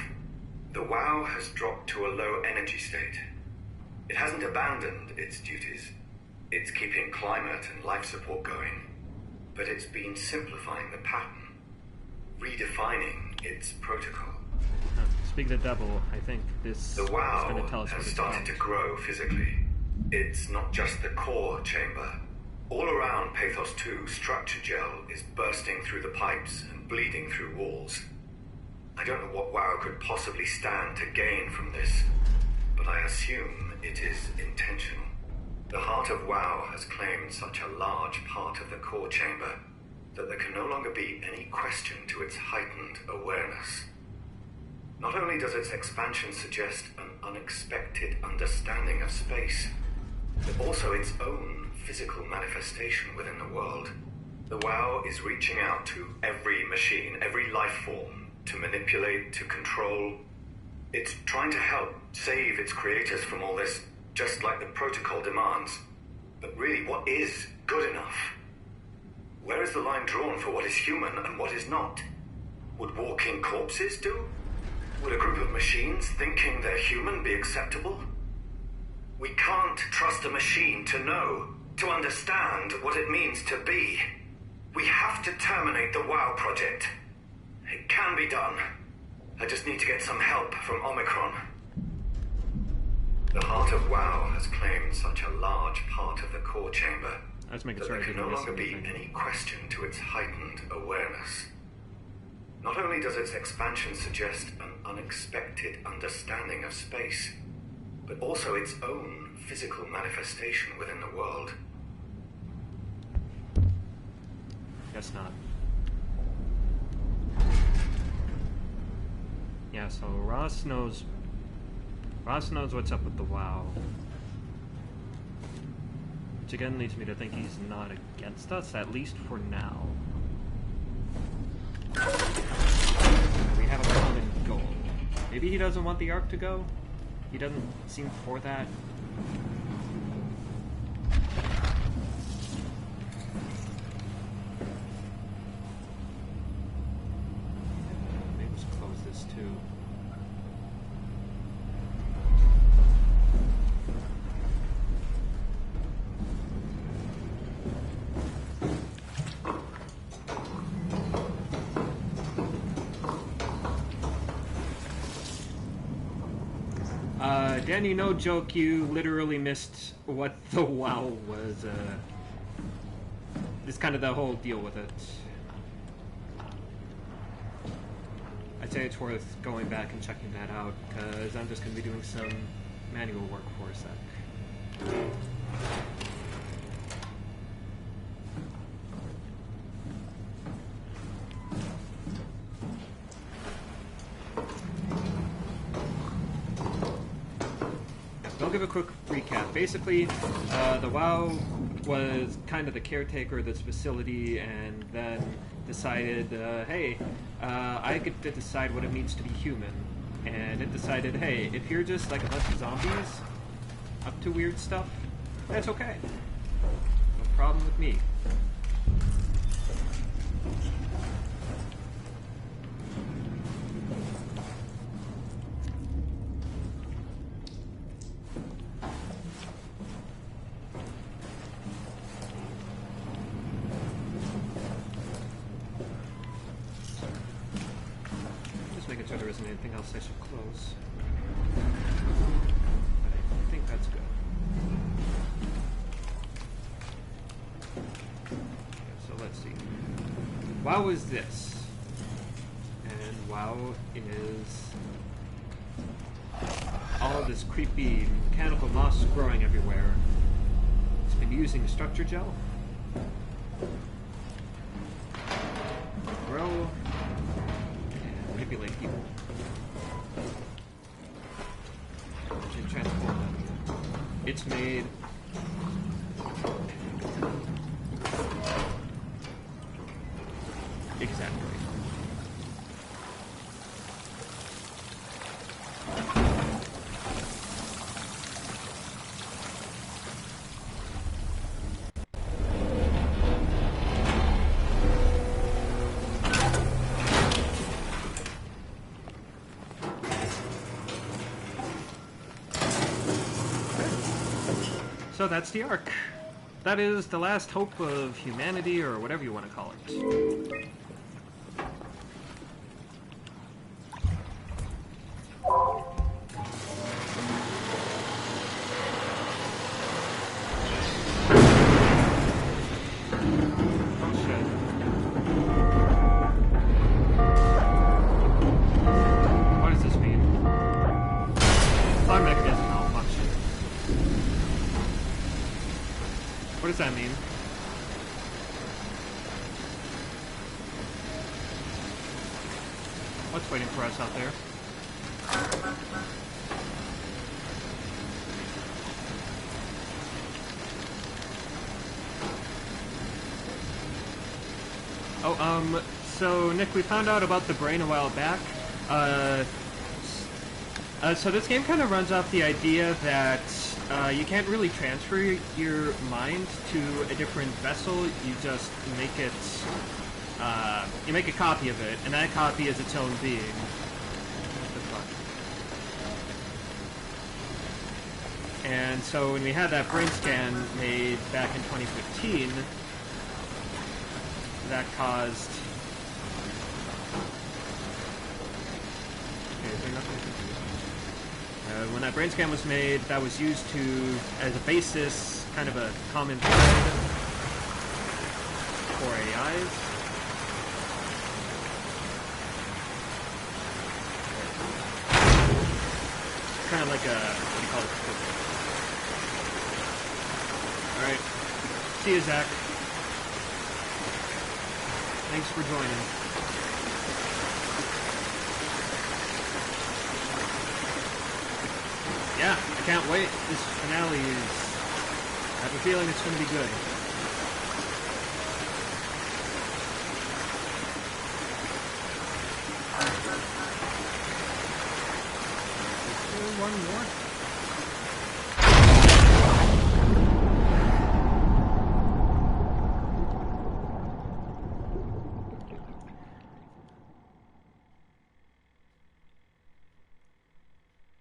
the WoW has dropped to a low energy state. It hasn't abandoned its duties. It's keeping climate and life support going, but it's been simplifying the pattern, redefining its protocol. Speak the devil, I think this the is WoW going to tell us has what it's started to grow physically. It's not just the core chamber. All around Pathos 2, structure gel is bursting through the pipes and bleeding through walls. I don't know what WoW could possibly stand to gain from this, but I assume it is intentional. The heart of WoW has claimed such a large part of the core chamber that there can no longer be any question to its heightened awareness. Not only does its expansion suggest an unexpected understanding of space, but also its own physical manifestation within the world. The WoW is reaching out to every machine, every life form, to manipulate, to control. It's trying to help save its creators from all this, just like the protocol demands. But really, what is good enough? Where is the line drawn for what is human and what is not? Would walking corpses do? Would a group of machines thinking they're human be acceptable? We can't trust a machine to know, to understand what it means to be. We have to terminate the WoW project. It can be done. I just need to get some help from Omicron. The heart of WoW has claimed such a large part of the core chamber that there can no longer be any question to its heightened awareness. Not only does its expansion suggest an unexpected understanding of space, but also its own physical manifestation within the world. Guess not. Yeah, so Ross knows what's up with the WoW. Which again leads me to think he's not against us, at least for now. We have a common goal. Maybe he doesn't want the Ark to go? He doesn't seem for that. Maybe let's close this too. Danny, no joke, you literally missed what the WoW was, it's kind of the whole deal with it. I'd say it's worth going back and checking that out, because I'm just going to be doing some manual work for a sec. I'll give a quick recap. Basically, the WoW was kind of the caretaker of this facility, and then decided, hey, I get to decide what it means to be human. And it decided, hey, if you're just like a bunch of zombies up to weird stuff, that's okay. No problem with me. Making sure there isn't anything else I should close. But I think that's good. Okay, so let's see. WoW is this. And WoW is all of this creepy mechanical moss growing everywhere. It's been using structure gel. Grow. Manipulate people. And transform them. It's made. Exactly. So that's the Ark. That is the last hope of humanity, or whatever you want to call it. What does that mean? What's waiting for us out there? Oh, so Nick, we found out about the brain a while back. So this game kind of runs off the idea that you can't really transfer your mind to a different vessel. You just make it, you make a copy of it, and that copy is its own being. What the fuck? And so when we had that brain scan made back in 2015, that caused... Okay, is there nothing I can do? When that brain scan was made, that was used as a basis, kind of a common thread for AIs. Kind of like a, what do you call it? Alright. See you, Zach. Thanks for joining. Yeah, I can't wait. This finale is... I have a feeling it's going to be good. Is there one more?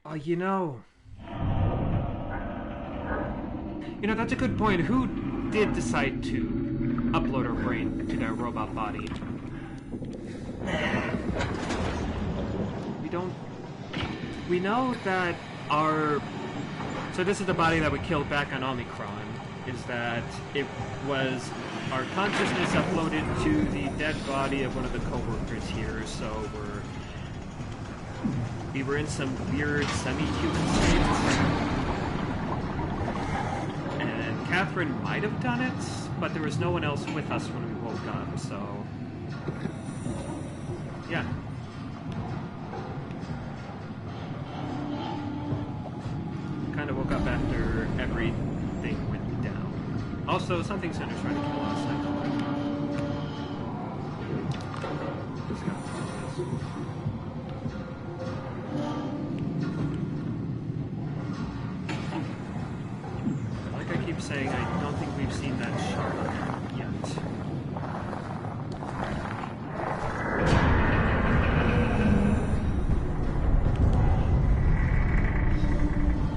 Oh, you know, that's a good point. Who did decide to upload our brain to their robot body? We know that So this is the body that we killed back on Omicron, is that it was our consciousness uploaded to the dead body of one of the co-workers here, so we were in some weird semi-human state. And Catherine might have done it, but there was no one else with us when we woke up, so yeah. Kind of woke up after everything went down. Also, something's gonna try to kill us. I know it. Just gotta follow this. Like I keep saying, I don't think we've seen that shark yet.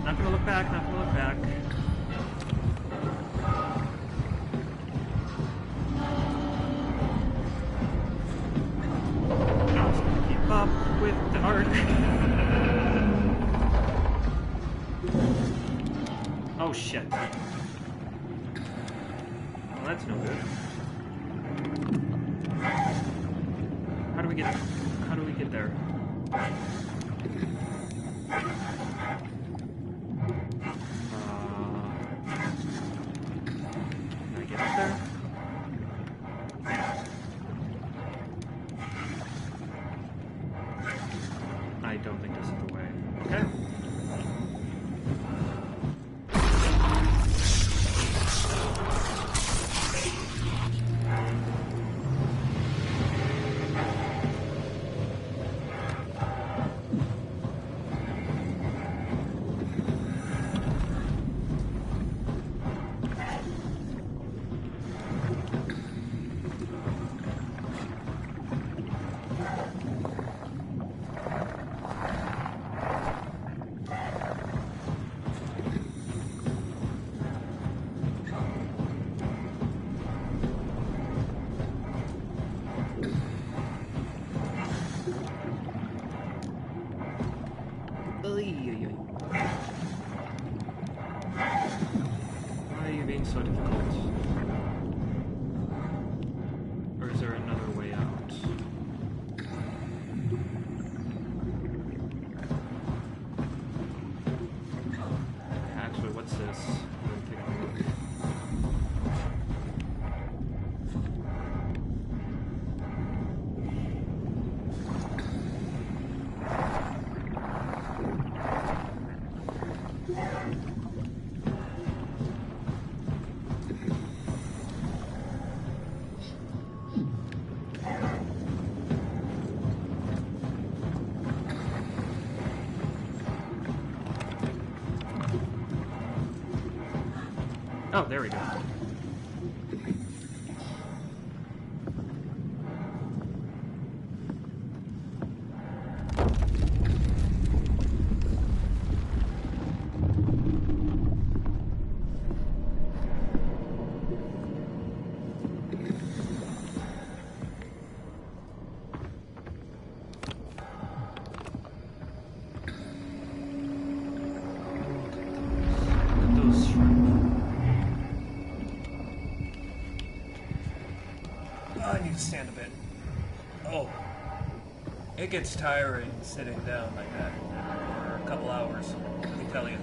Not gonna look back, not gonna look back. Just gonna keep up with the arc. Oh shit. Well, that's no good. How do we get there? Can I get up there? I don't think this is the way. Okay. Why are you being so difficult? Or is there another way out? Actually, what's this? I'm gonna take a look. Oh, there we go. Those shrimp. I need to stand a bit. Oh. It gets tiring sitting down like that for a couple hours, let me tell you.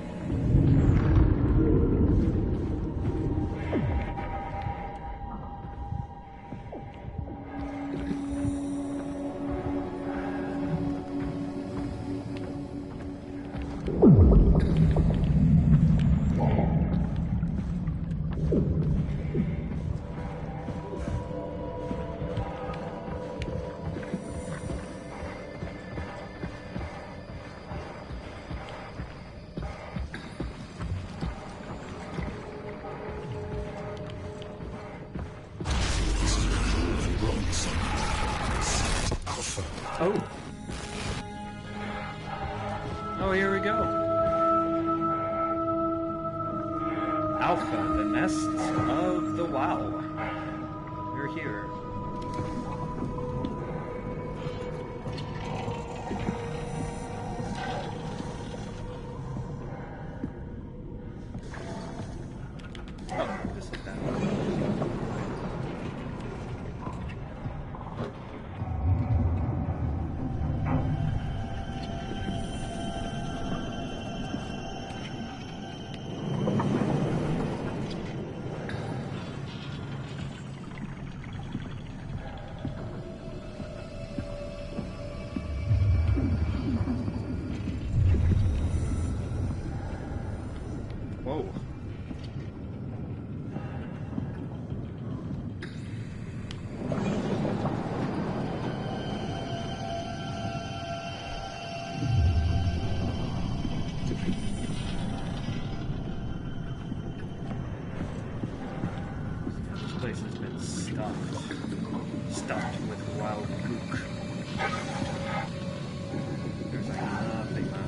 Oh. Oh, here we go. Alpha, the nest of the wow. We're here. Oh. This place has been stuffed with wild gook. There's like nothing left.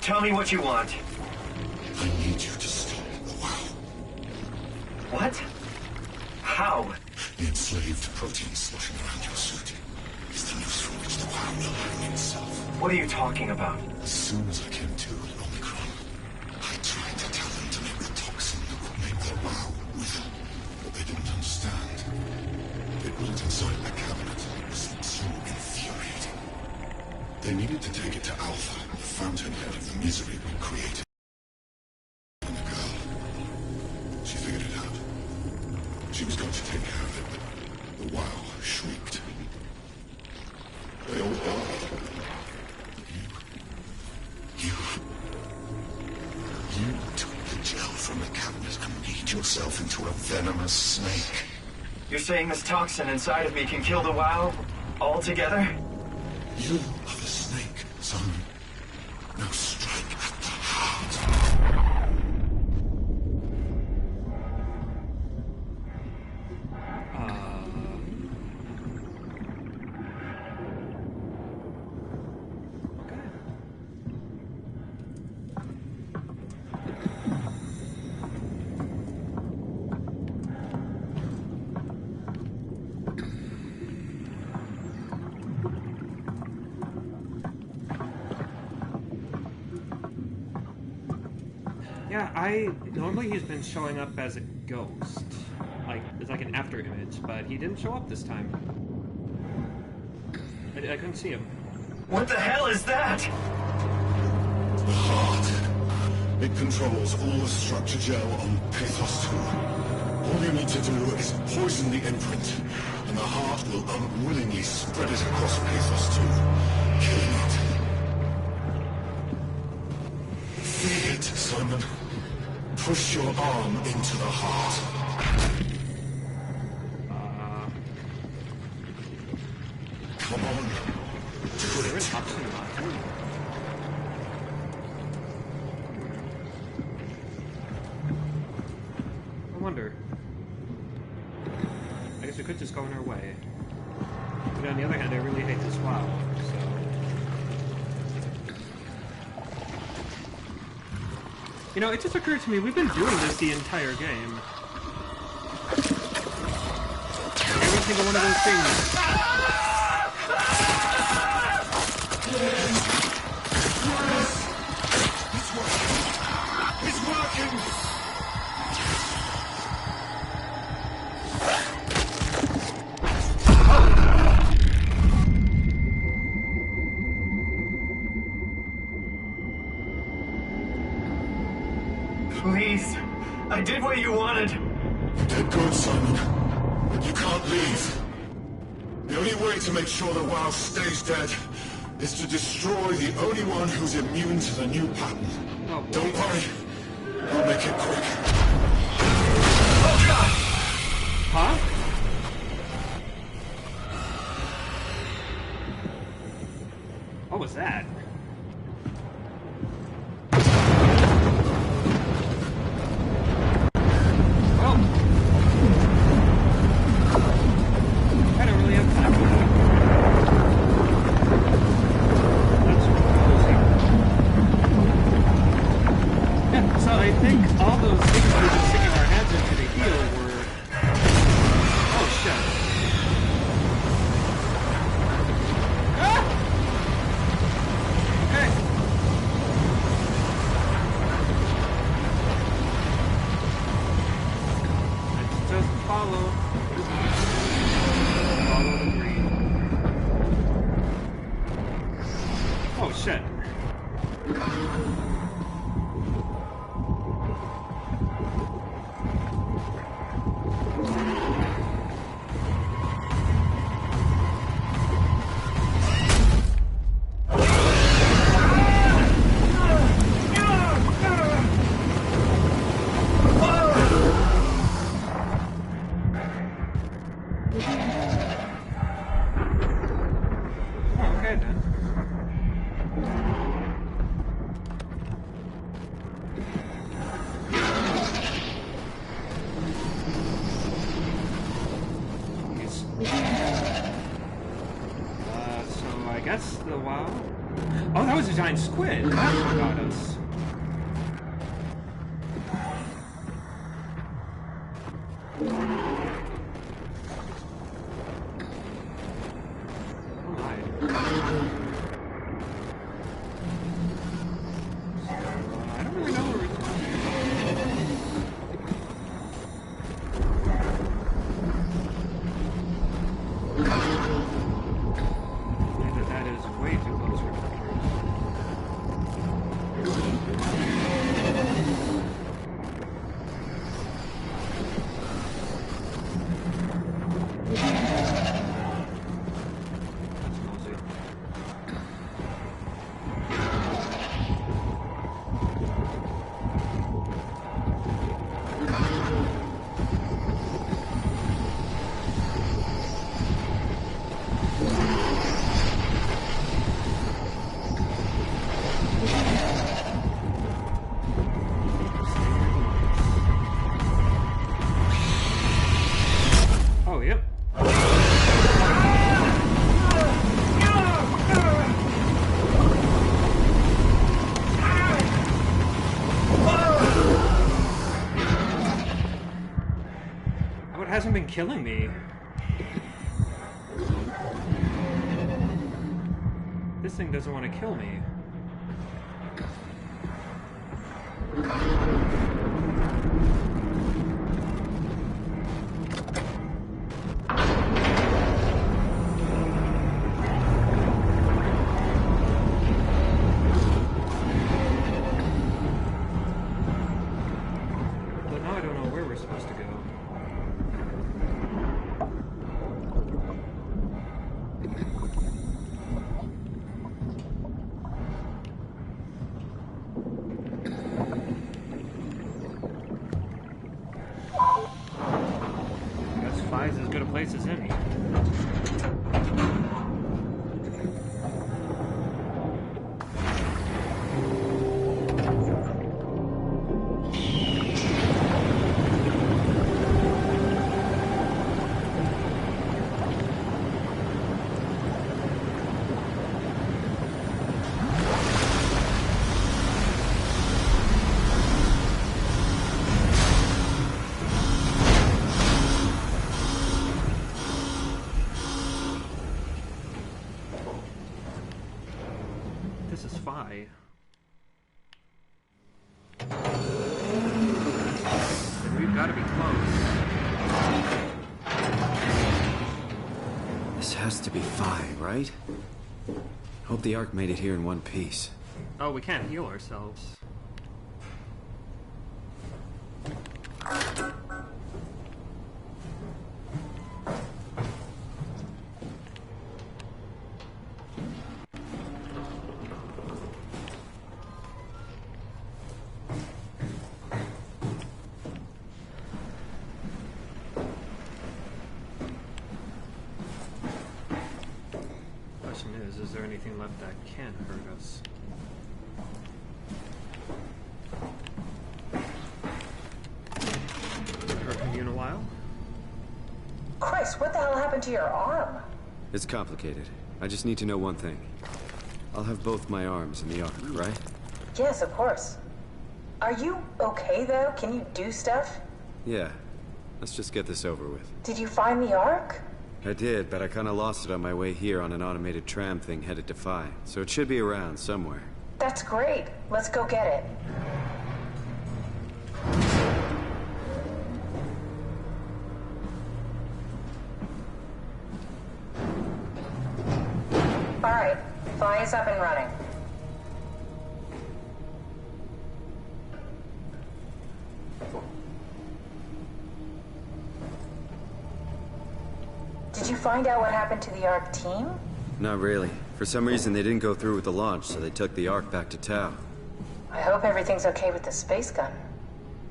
Tell me what you want. I need you to stop the WoW. What? How? The enslaved protein sloshing around your suit is the noose from which the WoW will hang itself. What are you talking about? As soon as I came to in Omicron, I tried to tell them to make the toxin that would make their WoW wither, but they didn't understand. It wasn't inside the cabinet. It was so infuriating. They needed to take it to Alpha, the fountainhead of the misery we created. And the girl, she figured it out. She was going to take care of it, but the WoW shrieked. They all died. But you took the gel from the cabinet and made yourself into a venomous snake. You're saying this toxin inside of me can kill the WoW altogether? You are the snake, son. Now strike at the heart. Okay. Yeah, normally he's been showing up as a ghost. Like, it's like an after image, but he didn't show up this time. I couldn't see him. What the hell is that? The heart. It controls all the structure gel on Pathos 2. All you need to do is poison the imprint, and the heart will unwillingly spread it across Pathos 2, killing it. Feel it, Simon. Push your arm into the heart. Come on. Do There is it. option not to. I wonder. I guess we could just go in our way. But on the other hand, I really hate this WoW, so... You know, it just occurred to me, we've been doing this the entire game. Every single one of those things. It's working! Please. I did what you wanted. You did good, Simon. But you can't leave. The only way to make sure the WoW stays dead is to destroy the only one who's immune to the new pattern. Oh, Don't worry. I'll make it quick. Oh, God! huh? What was that? I don't really have time for that. Okay then. So I guess the wow. Oh, that was a giant squid. That's what got us. Hasn't been killing me. This thing doesn't want to kill me. But now I don't know where we're supposed to go. As good a place as any. This is Phi. We've got to be close. This has to be Phi, right? Hope the Ark made it here in one piece. Oh, we can't heal ourselves. Is there anything left that can hurt us? Heard from you in a while? Chris, what the hell happened to your arm? It's complicated. I just need to know one thing. I'll have both my arms in the Ark, right? Yes, of course. Are you okay, though? Can you do stuff? Yeah. Let's just get this over with. Did you find the Ark? I did, but I kinda lost it on my way here on an automated tram thing headed to Phi. So it should be around somewhere. That's great. Let's go get it. Alright, Phi is up and running. Did you find out what happened to the Ark team? Not really. For some reason, they didn't go through with the launch, so they took the Ark back to Tau. I hope everything's okay with the space gun.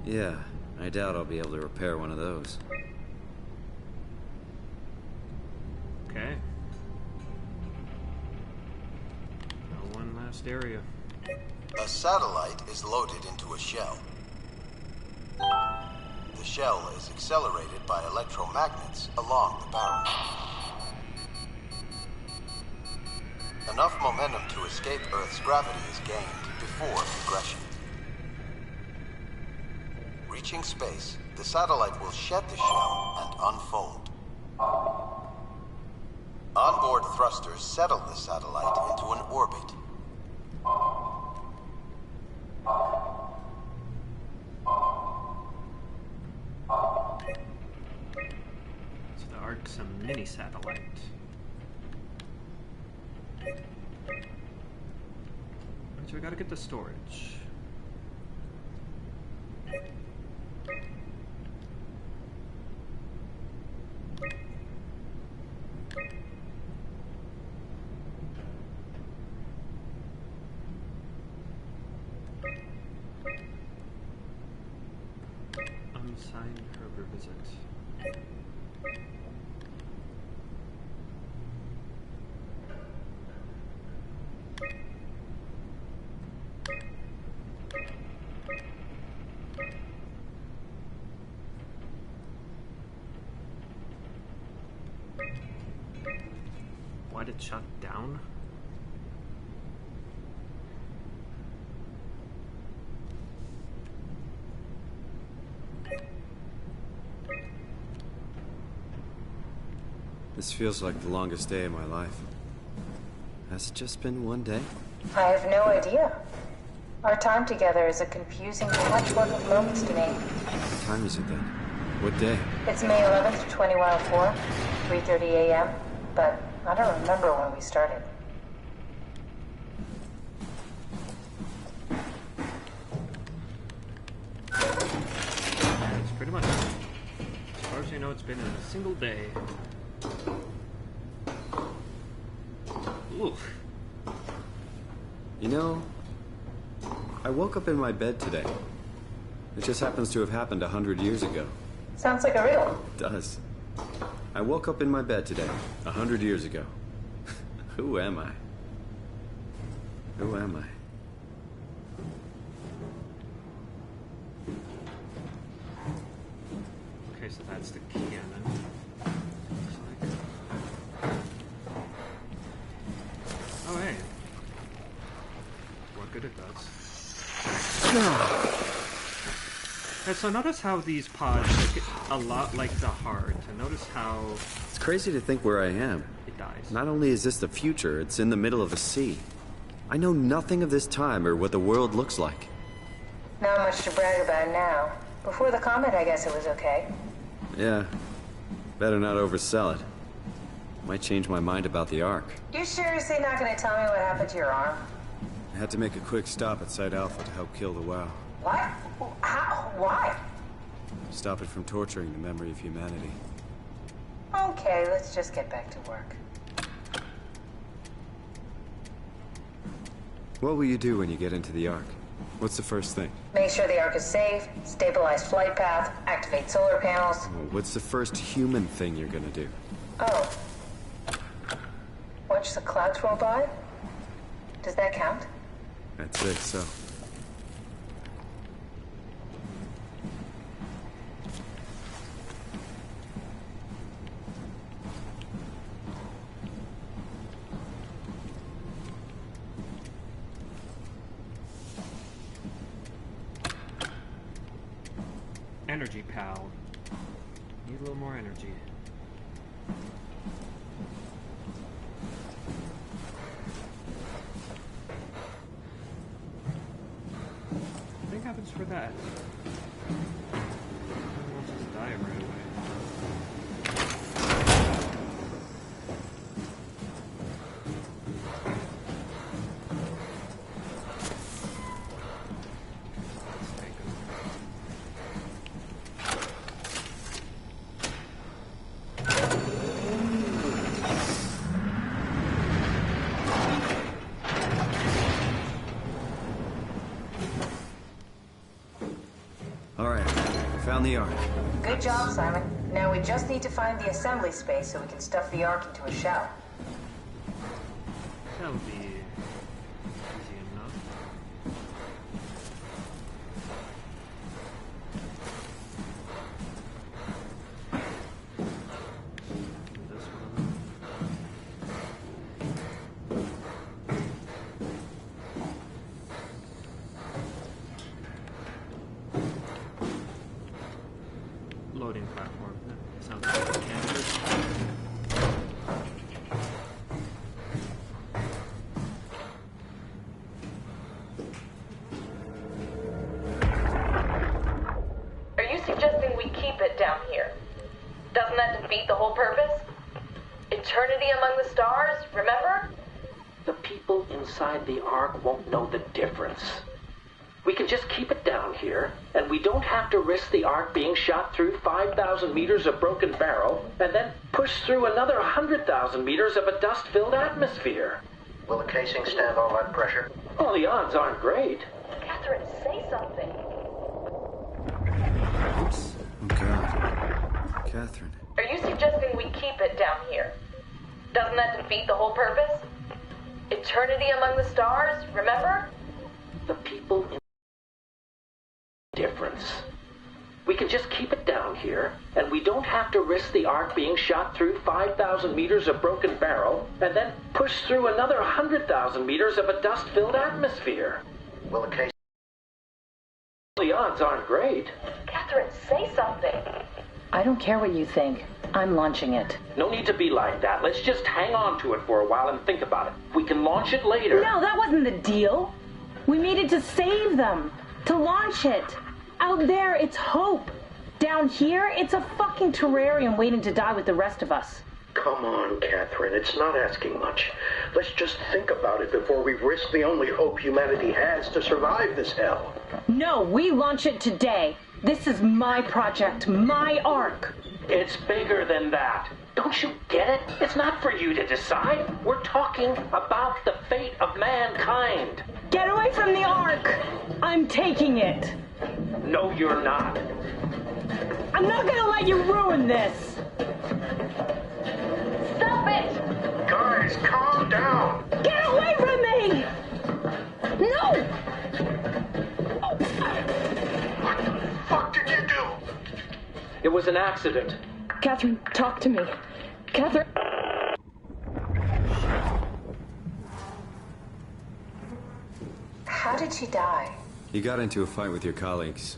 Yeah, I doubt I'll be able to repair one of those. closed area. A satellite is loaded into a shell. The shell is accelerated by electromagnets along the barrel. Enough momentum to escape Earth's gravity is gained before regression. Reaching space, the satellite will shed the shell and unfold. Onboard thrusters settle the satellite into an orbit. So the Ark's a mini satellite. So we gotta get the storage. Unsigned Herber visit. Why'd it shut down? This feels like the longest day of my life. Has it just been one day? I have no idea. Our time together is a confusing patchwork of moments to me. What time is it then? What day? It's May 11th, 2014, 3:30 a.m., but I don't remember when we started. It's pretty much, as far as you know, it's been a single day. Oof. You know, I woke up in my bed today. It just happens to have happened 100 years ago. Sounds like a riddle. It does. I woke up in my bed today, 100 years ago. Who am I? Who am I? Okay, so that's the cannon. Oh, hey. What good it does. Yeah, so notice how these pods look a lot like the heart, and notice how... It's crazy to think where I am. It dies. Not only is this the future, it's in the middle of the sea. I know nothing of this time or what the world looks like. Not much to brag about now. Before the comet, I guess it was okay. Yeah. Better not oversell it. Might change my mind about the Ark. You seriously not gonna tell me what happened to your arm? I had to make a quick stop at Site Alpha to help kill the WoW. What? How? Why? Stop it from torturing the memory of humanity. Okay, let's just get back to work. What will you do when you get into the Ark? What's the first thing? Make sure the Ark is safe, stabilize flight path, activate solar panels. What's the first human thing you're gonna do? Oh. Watch the clouds roll by? Does that count? I'd say so. Energy, pal. Need a little more energy. What happens for that? I won't just die right away. Found the Ark. Good job, Simon. Now we just need to find the assembly space so we can stuff the Ark into a shell. That'll be easy Eternity among the stars, remember? The people inside the Ark won't know the difference. We can just keep it down here, and we don't have to risk the Ark being shot through 5,000 meters of broken barrel, and then push through another 100,000 meters of a dust-filled atmosphere. Will the casing stand all that pressure? Well, the odds aren't great. Catherine, say something. Oops. Oh, God. Catherine. Are you suggesting we keep it down here? Doesn't that defeat the whole purpose? Eternity among the stars, remember? The people in difference. We can just keep it down here, and we don't have to risk the Ark being shot through 5,000 meters of broken barrel, and then push through another 100,000 meters of a dust-filled atmosphere. Will the casing... The odds aren't great. Catherine, say something. I don't care what you think. I'm launching it. No need to be like that. Let's just hang on to it for a while and think about it. We can launch it later. No, that wasn't the deal. We made it to save them. To launch it. Out there, it's hope. Down here, it's a fucking terrarium waiting to die with the rest of us. Come on, Catherine. It's not asking much. Let's just think about it before we risk the only hope humanity has to survive this hell. No, we launch it today. This is my project, my Ark. It's bigger than that. Don't you get it? It's not for you to decide. We're talking about the fate of mankind. Get away from the Ark! I'm taking it. No, you're not. I'm not gonna let you ruin this. Stop it! Guys, calm down! Get away from me! No! What the fuck did you do? It was an accident. Catherine, talk to me. Catherine. How did she die? You got into a fight with your colleagues.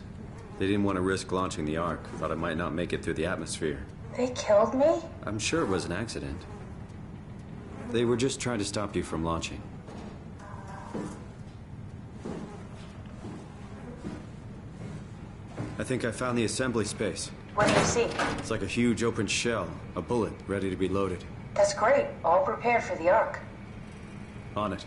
They didn't want to risk launching the Ark. Thought it might not make it through the atmosphere. They killed me? I'm sure it was an accident. They were just trying to stop you from launching. I think I found the assembly space. What do you see? It's like a huge open shell, a bullet ready to be loaded. That's great. All prepared for the Ark. On it.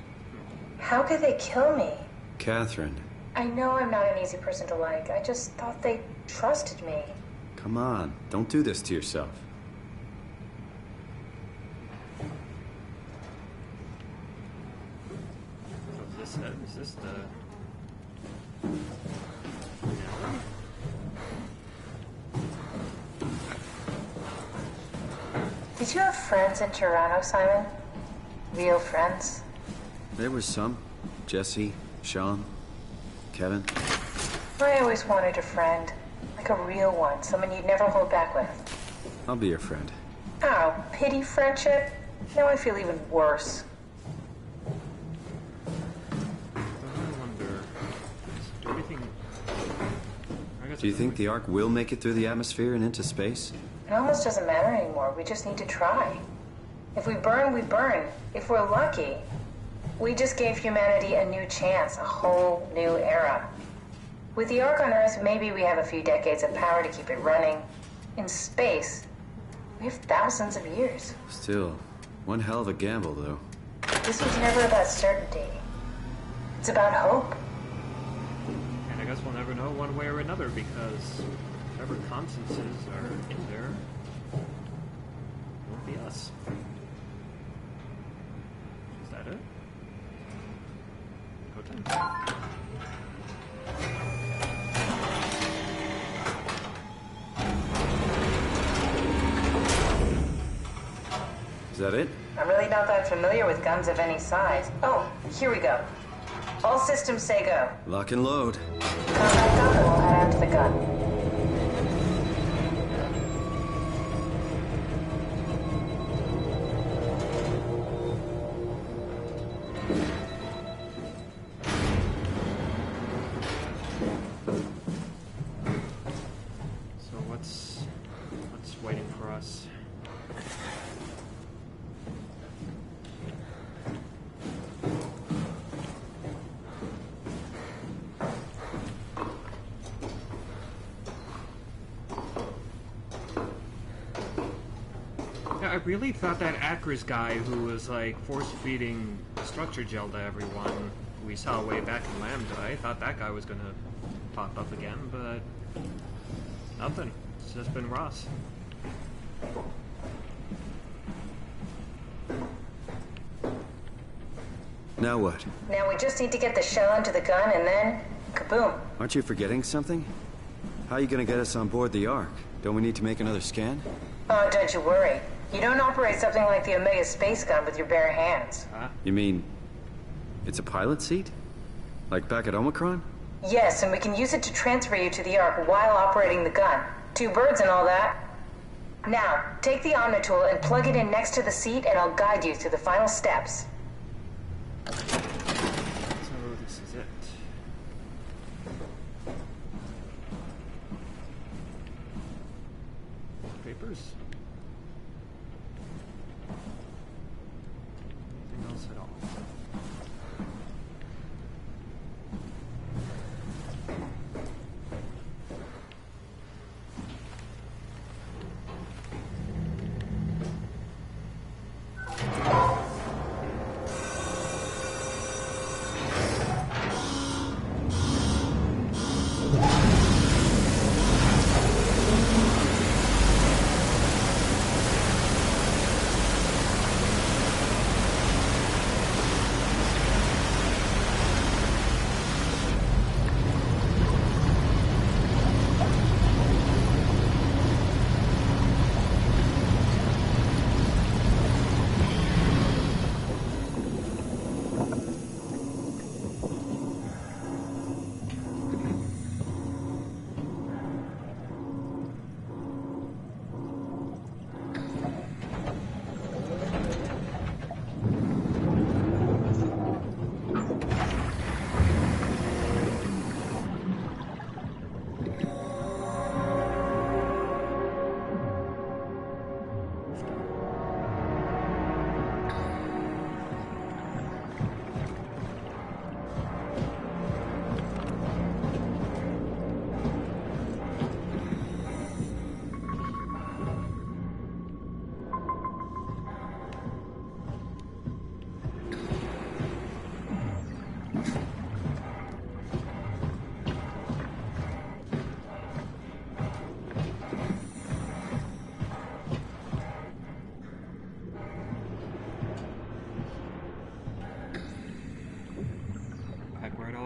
How could they kill me? Catherine, I know I'm not an easy person to like. I just thought they trusted me. come on. Don't do this to yourself. Is this the... Did you have friends in Toronto, Simon? Real friends? There was some. Jesse, Sean, Kevin. I always wanted a friend. Like a real one. Someone you'd never hold back with. I'll be your friend. Oh, pity friendship? Now I feel even worse. I wonder... Do everything... Do you think the Ark will make it through the atmosphere and into space? It almost doesn't matter anymore. We just need to try. If we burn, we burn. If we're lucky, we just gave humanity a new chance, a whole new era. With the Ark on Earth, maybe we have a few decades of power to keep it running. In space, we have thousands of years. Still, one hell of a gamble, though. This was never about certainty. It's about hope. And I guess we'll never know one way or another because whatever constances are in there won't be us. Is that it? Go time. Is that it? I'm really not that familiar with guns of any size. Oh, here we go. All systems say go. Lock and load. Combat gun, and we'll head out to the gun. So what's waiting for us? I really thought that Akris guy who was like force-feeding structure gel to everyone we saw way back in Lambda, I thought that guy was gonna pop up again, but nothing. It's just been Ross. Now what? Now we just need to get the shell into the gun and then, kaboom. Aren't you forgetting something? How are you gonna get us on board the Ark? Don't we need to make another scan? Oh, don't you worry. You don't operate something like the Omega space gun with your bare hands. Huh? You mean, it's a pilot seat? Like back at Omicron? Yes, and we can use it to transfer you to the Ark while operating the gun. 2 birds and all that. Now, take the Omnitool and plug it in next to the seat and I'll guide you through the final steps. So this is it. Papers? Anything else at all?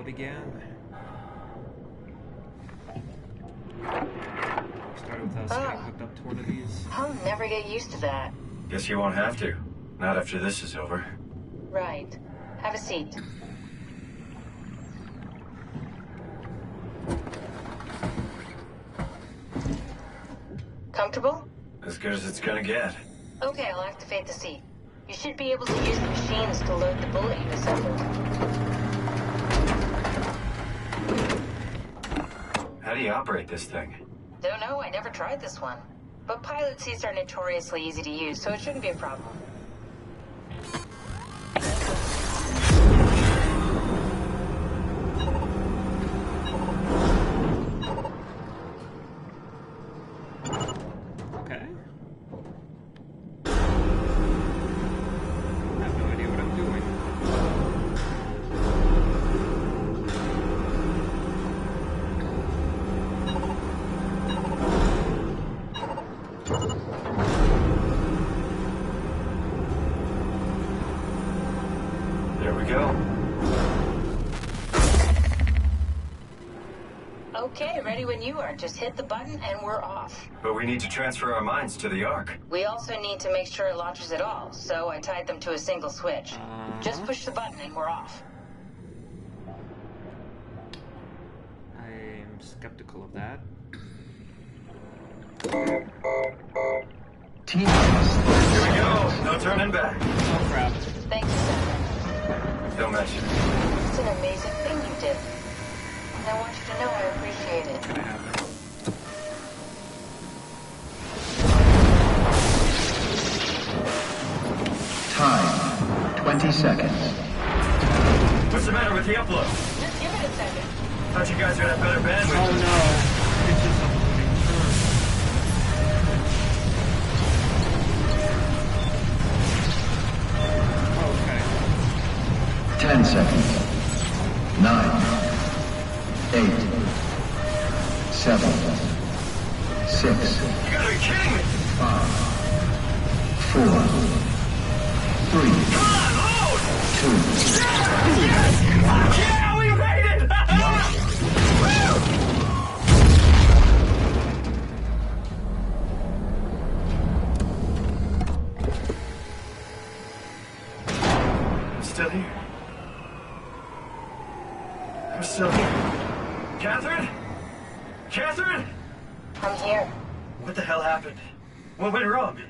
Began. Started with us getting hooked up to one of these. I'll never get used to that. Guess you won't have to. Not after this is over. Right. Have a seat. Comfortable? As good as it's gonna get. Okay, I'll activate the seat. You should be able to use the machines to load the bullet you assembled. How do you operate this thing? Don't know, I never tried this one. But pilot seats are notoriously easy to use, so it shouldn't be a problem. Okay. I have no idea what I'm doing. There we go. Okay, ready when you are. Just hit the button and we're off. But we need to transfer our minds to the Ark. We also need to make sure it launches at all, so I tied them to a single switch. Just push the button and we're off. I'm skeptical of that. Team Here we go. No turning back. Oh crap. Thank you, Sam. Don't mention it. It's an amazing thing you did. And I want you to know I appreciate it. What's gonna happen? Time, 20 seconds. What's the matter with the upload? Just give it a second. Thought you guys would have better bandwidth. Oh no. It's just uploading. seconds. 9, 8, 7, 6. You gotta be kidding me! 5, 4, 3, 2. Yes! Yeah, we made it! I'm still here. I'm still here. Catherine? Catherine? I'm here. What the hell happened? What went wrong?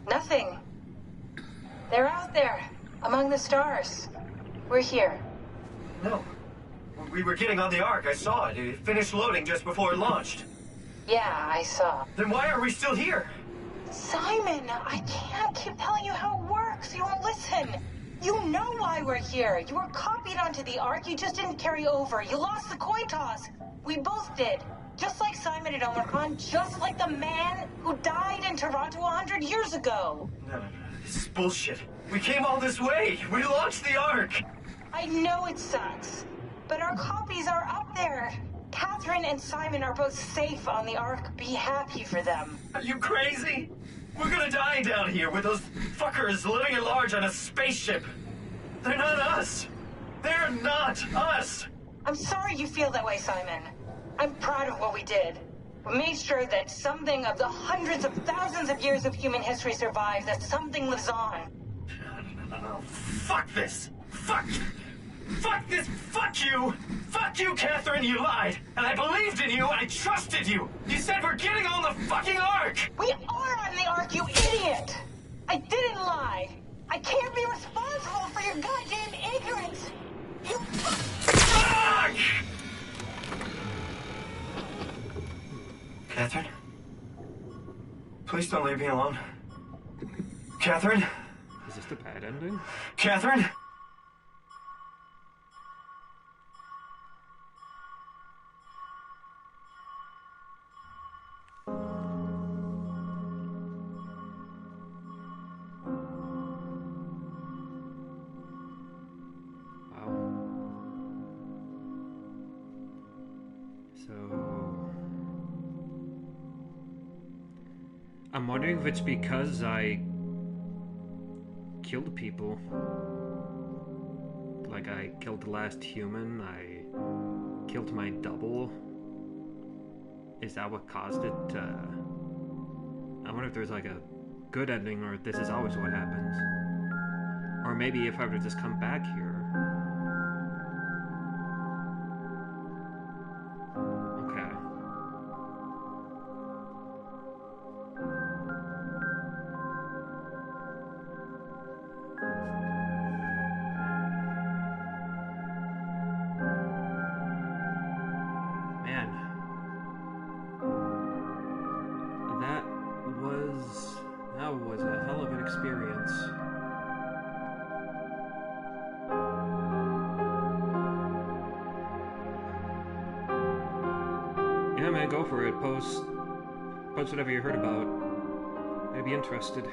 Nothing. They're out there, among the stars. We're here. No. We were getting on the Ark. I saw it. It finished loading just before it launched. Yeah, I saw. Then why are we still here? Simon, I can't keep telling you how it works. You won't listen. You know why we're here. You were copied onto the Ark. You just didn't carry over. You lost the coin toss. We both did. Just like Simon and Omicron, just like the man who died in Toronto 100 years ago. No. This is bullshit. We came all this way. We launched the Ark. I know it sucks, but our copies are up there. Catherine and Simon are both safe on the Ark. Be happy for them. Are you crazy? We're gonna die down here with those fuckers living at large on a spaceship. They're not us. They're not us. I'm sorry you feel that way, Simon. I'm proud of what we did. We made sure that something of the hundreds of thousands of years of human history survives, that something lives on. No. Fuck this. Fuck this. Fuck you. Fuck you, Catherine. You lied. And I believed in you. I trusted you. You said we're getting on the fucking Ark. We are on the Ark, you idiot. I didn't lie. I can't be responsible for your goddamn ignorance. You fuck! Catherine? Please don't leave me alone. Catherine? Is this the bad ending? Catherine? I'm wondering if it's because I killed people. Like, I killed the last human, I killed my double. Is that what caused it? I wonder if there's like a good ending, or this is always what happens. Or maybe if I were to just come back here. That was a hell of an experience. Yeah, man, go for it. Post whatever you heard about. I'd be interested.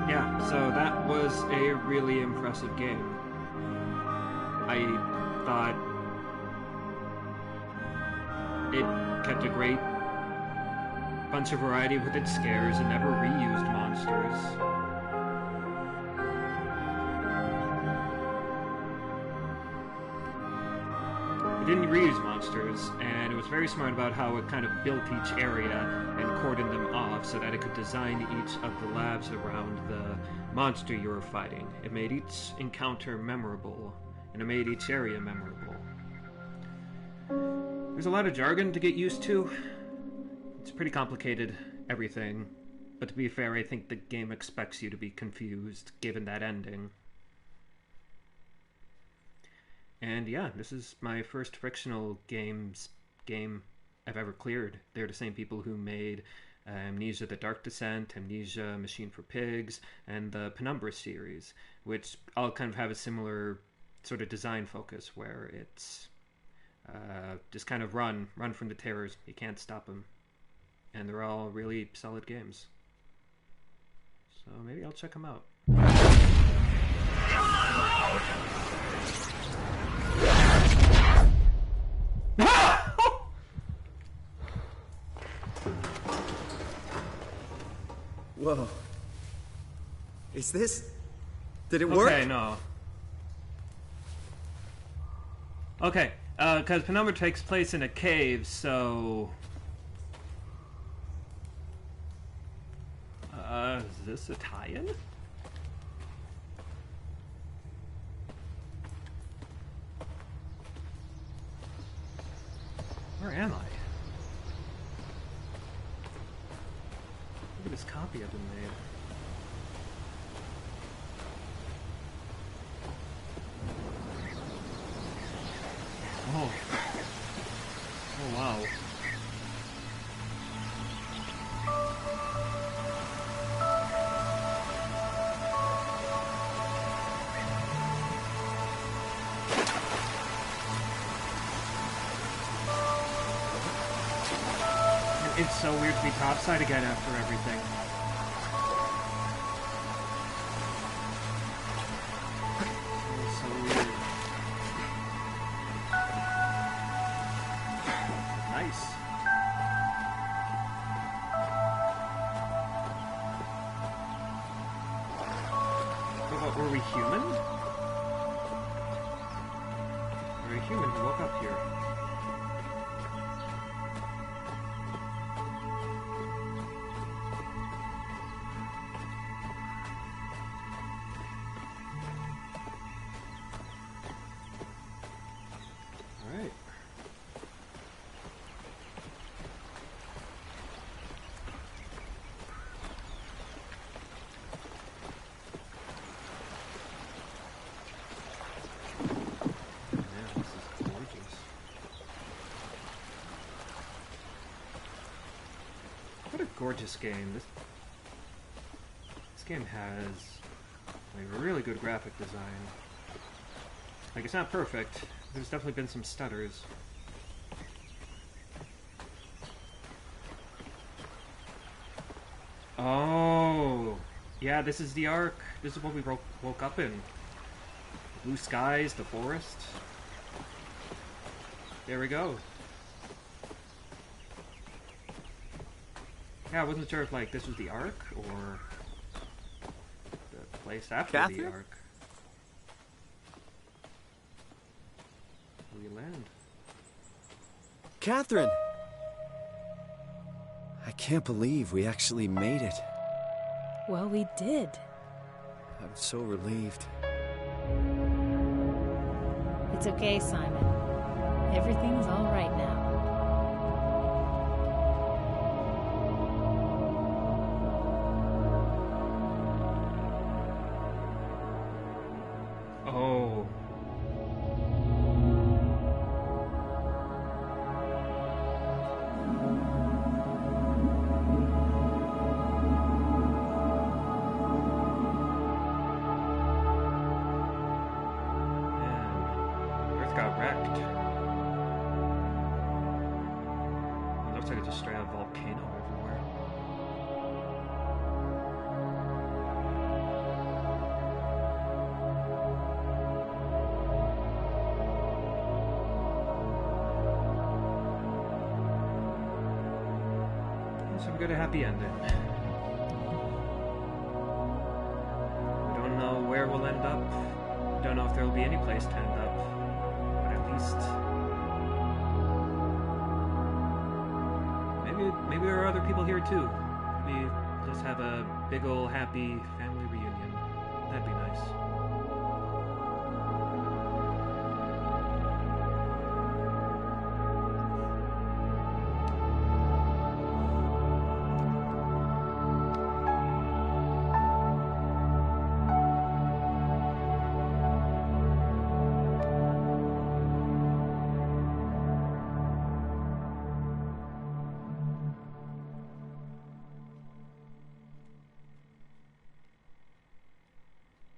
Yeah, so that was a really impressive game. I thought it kept a great bunch of variety with its scares and never reused monsters. It didn't reuse monsters, and it was very smart about how it kind of built each area and cordoned them off so that it could design each of the labs around the monster you were fighting. It made each encounter memorable, and it made each area memorable. There's a lot of jargon to get used to. It's pretty complicated, everything. But to be fair, I think the game expects you to be confused, given that ending. And yeah, this is my first fictional game I've ever cleared. They're the same people who made Amnesia: The Dark Descent, Amnesia: Machine for Pigs, and the Penumbra series, which all kind of have a similar sort of design focus, where it's just kind of run from the terrors. You can't stop them. And they're all really solid games. So maybe I'll check them out. Whoa. Is this... Did it work? Okay, no. Okay, because Penumbra takes place in a cave, so... is this a tie-in? Where am I? Look at this copy I've been made. Oh. Oh, wow. It's so weird to be topside again after everything. It's so weird. Nice. But were we human? Were we human who woke up here? Gorgeous game. This game has like really good graphic design. Like, it's not perfect. There's definitely been some stutters. Oh, yeah, this is the Ark. This is what we woke up in. Blue skies, the forest. There we go. Yeah, I wasn't sure if, like, this was the Ark, or the place after the Ark. Where we land. Catherine! I can't believe we actually made it. Well, we did. I'm so relieved. It's okay, Simon. Everything's all right now. Oh. Got wrecked. It looks like it's a straight up volcano everywhere. So we got a happy ending. We don't know where we'll end up. We don't know if there will be any place to end up. Maybe there are other people here too. We just have a big ol' happy family reunion. That'd be nice.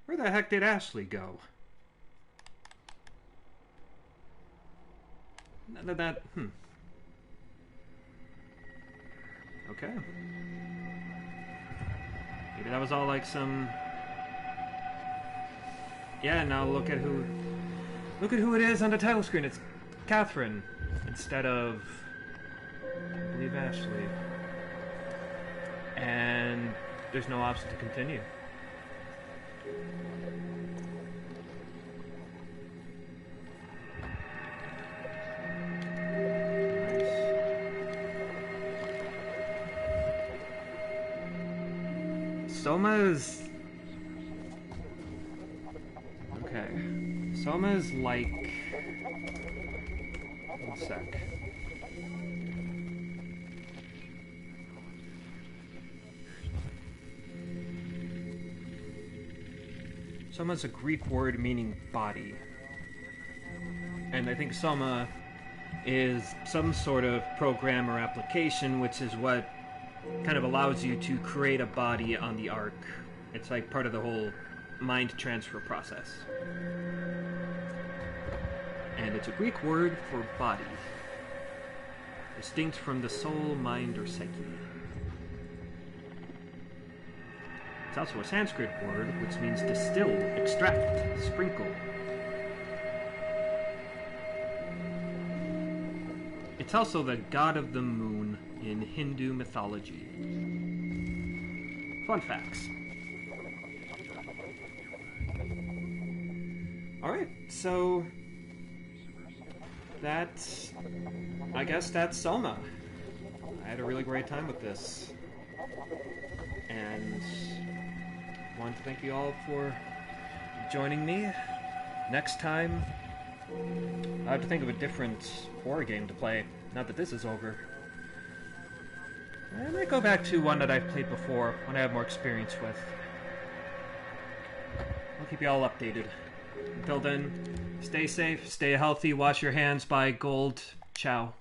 Where the heck did Ashley go? Okay. Maybe that was all like some... Yeah, now look at who it is on the title screen. It's Catherine instead of, I believe, Ashley. And there's no option to continue. Soma's... Okay. Soma's like... One sec. Soma's a Greek word meaning body. And I think Soma is some sort of program or application, which is what kind of allows you to create a body on the Ark. It's like part of the whole mind transfer process. And it's a Greek word for body, distinct from the soul, mind, or psyche. It's also a Sanskrit word which means distill, extract, sprinkle. It's also the god of the moon in Hindu mythology. Fun facts. Alright, so I guess that's Soma. I had a really great time with this. And I want to thank you all for joining me. Next time, I have to think of a different horror game to play, now that this is over. I might go back to one that I've played before, one I have more experience with. I'll keep you all updated. Until then, stay safe, stay healthy, wash your hands, buy gold. Ciao.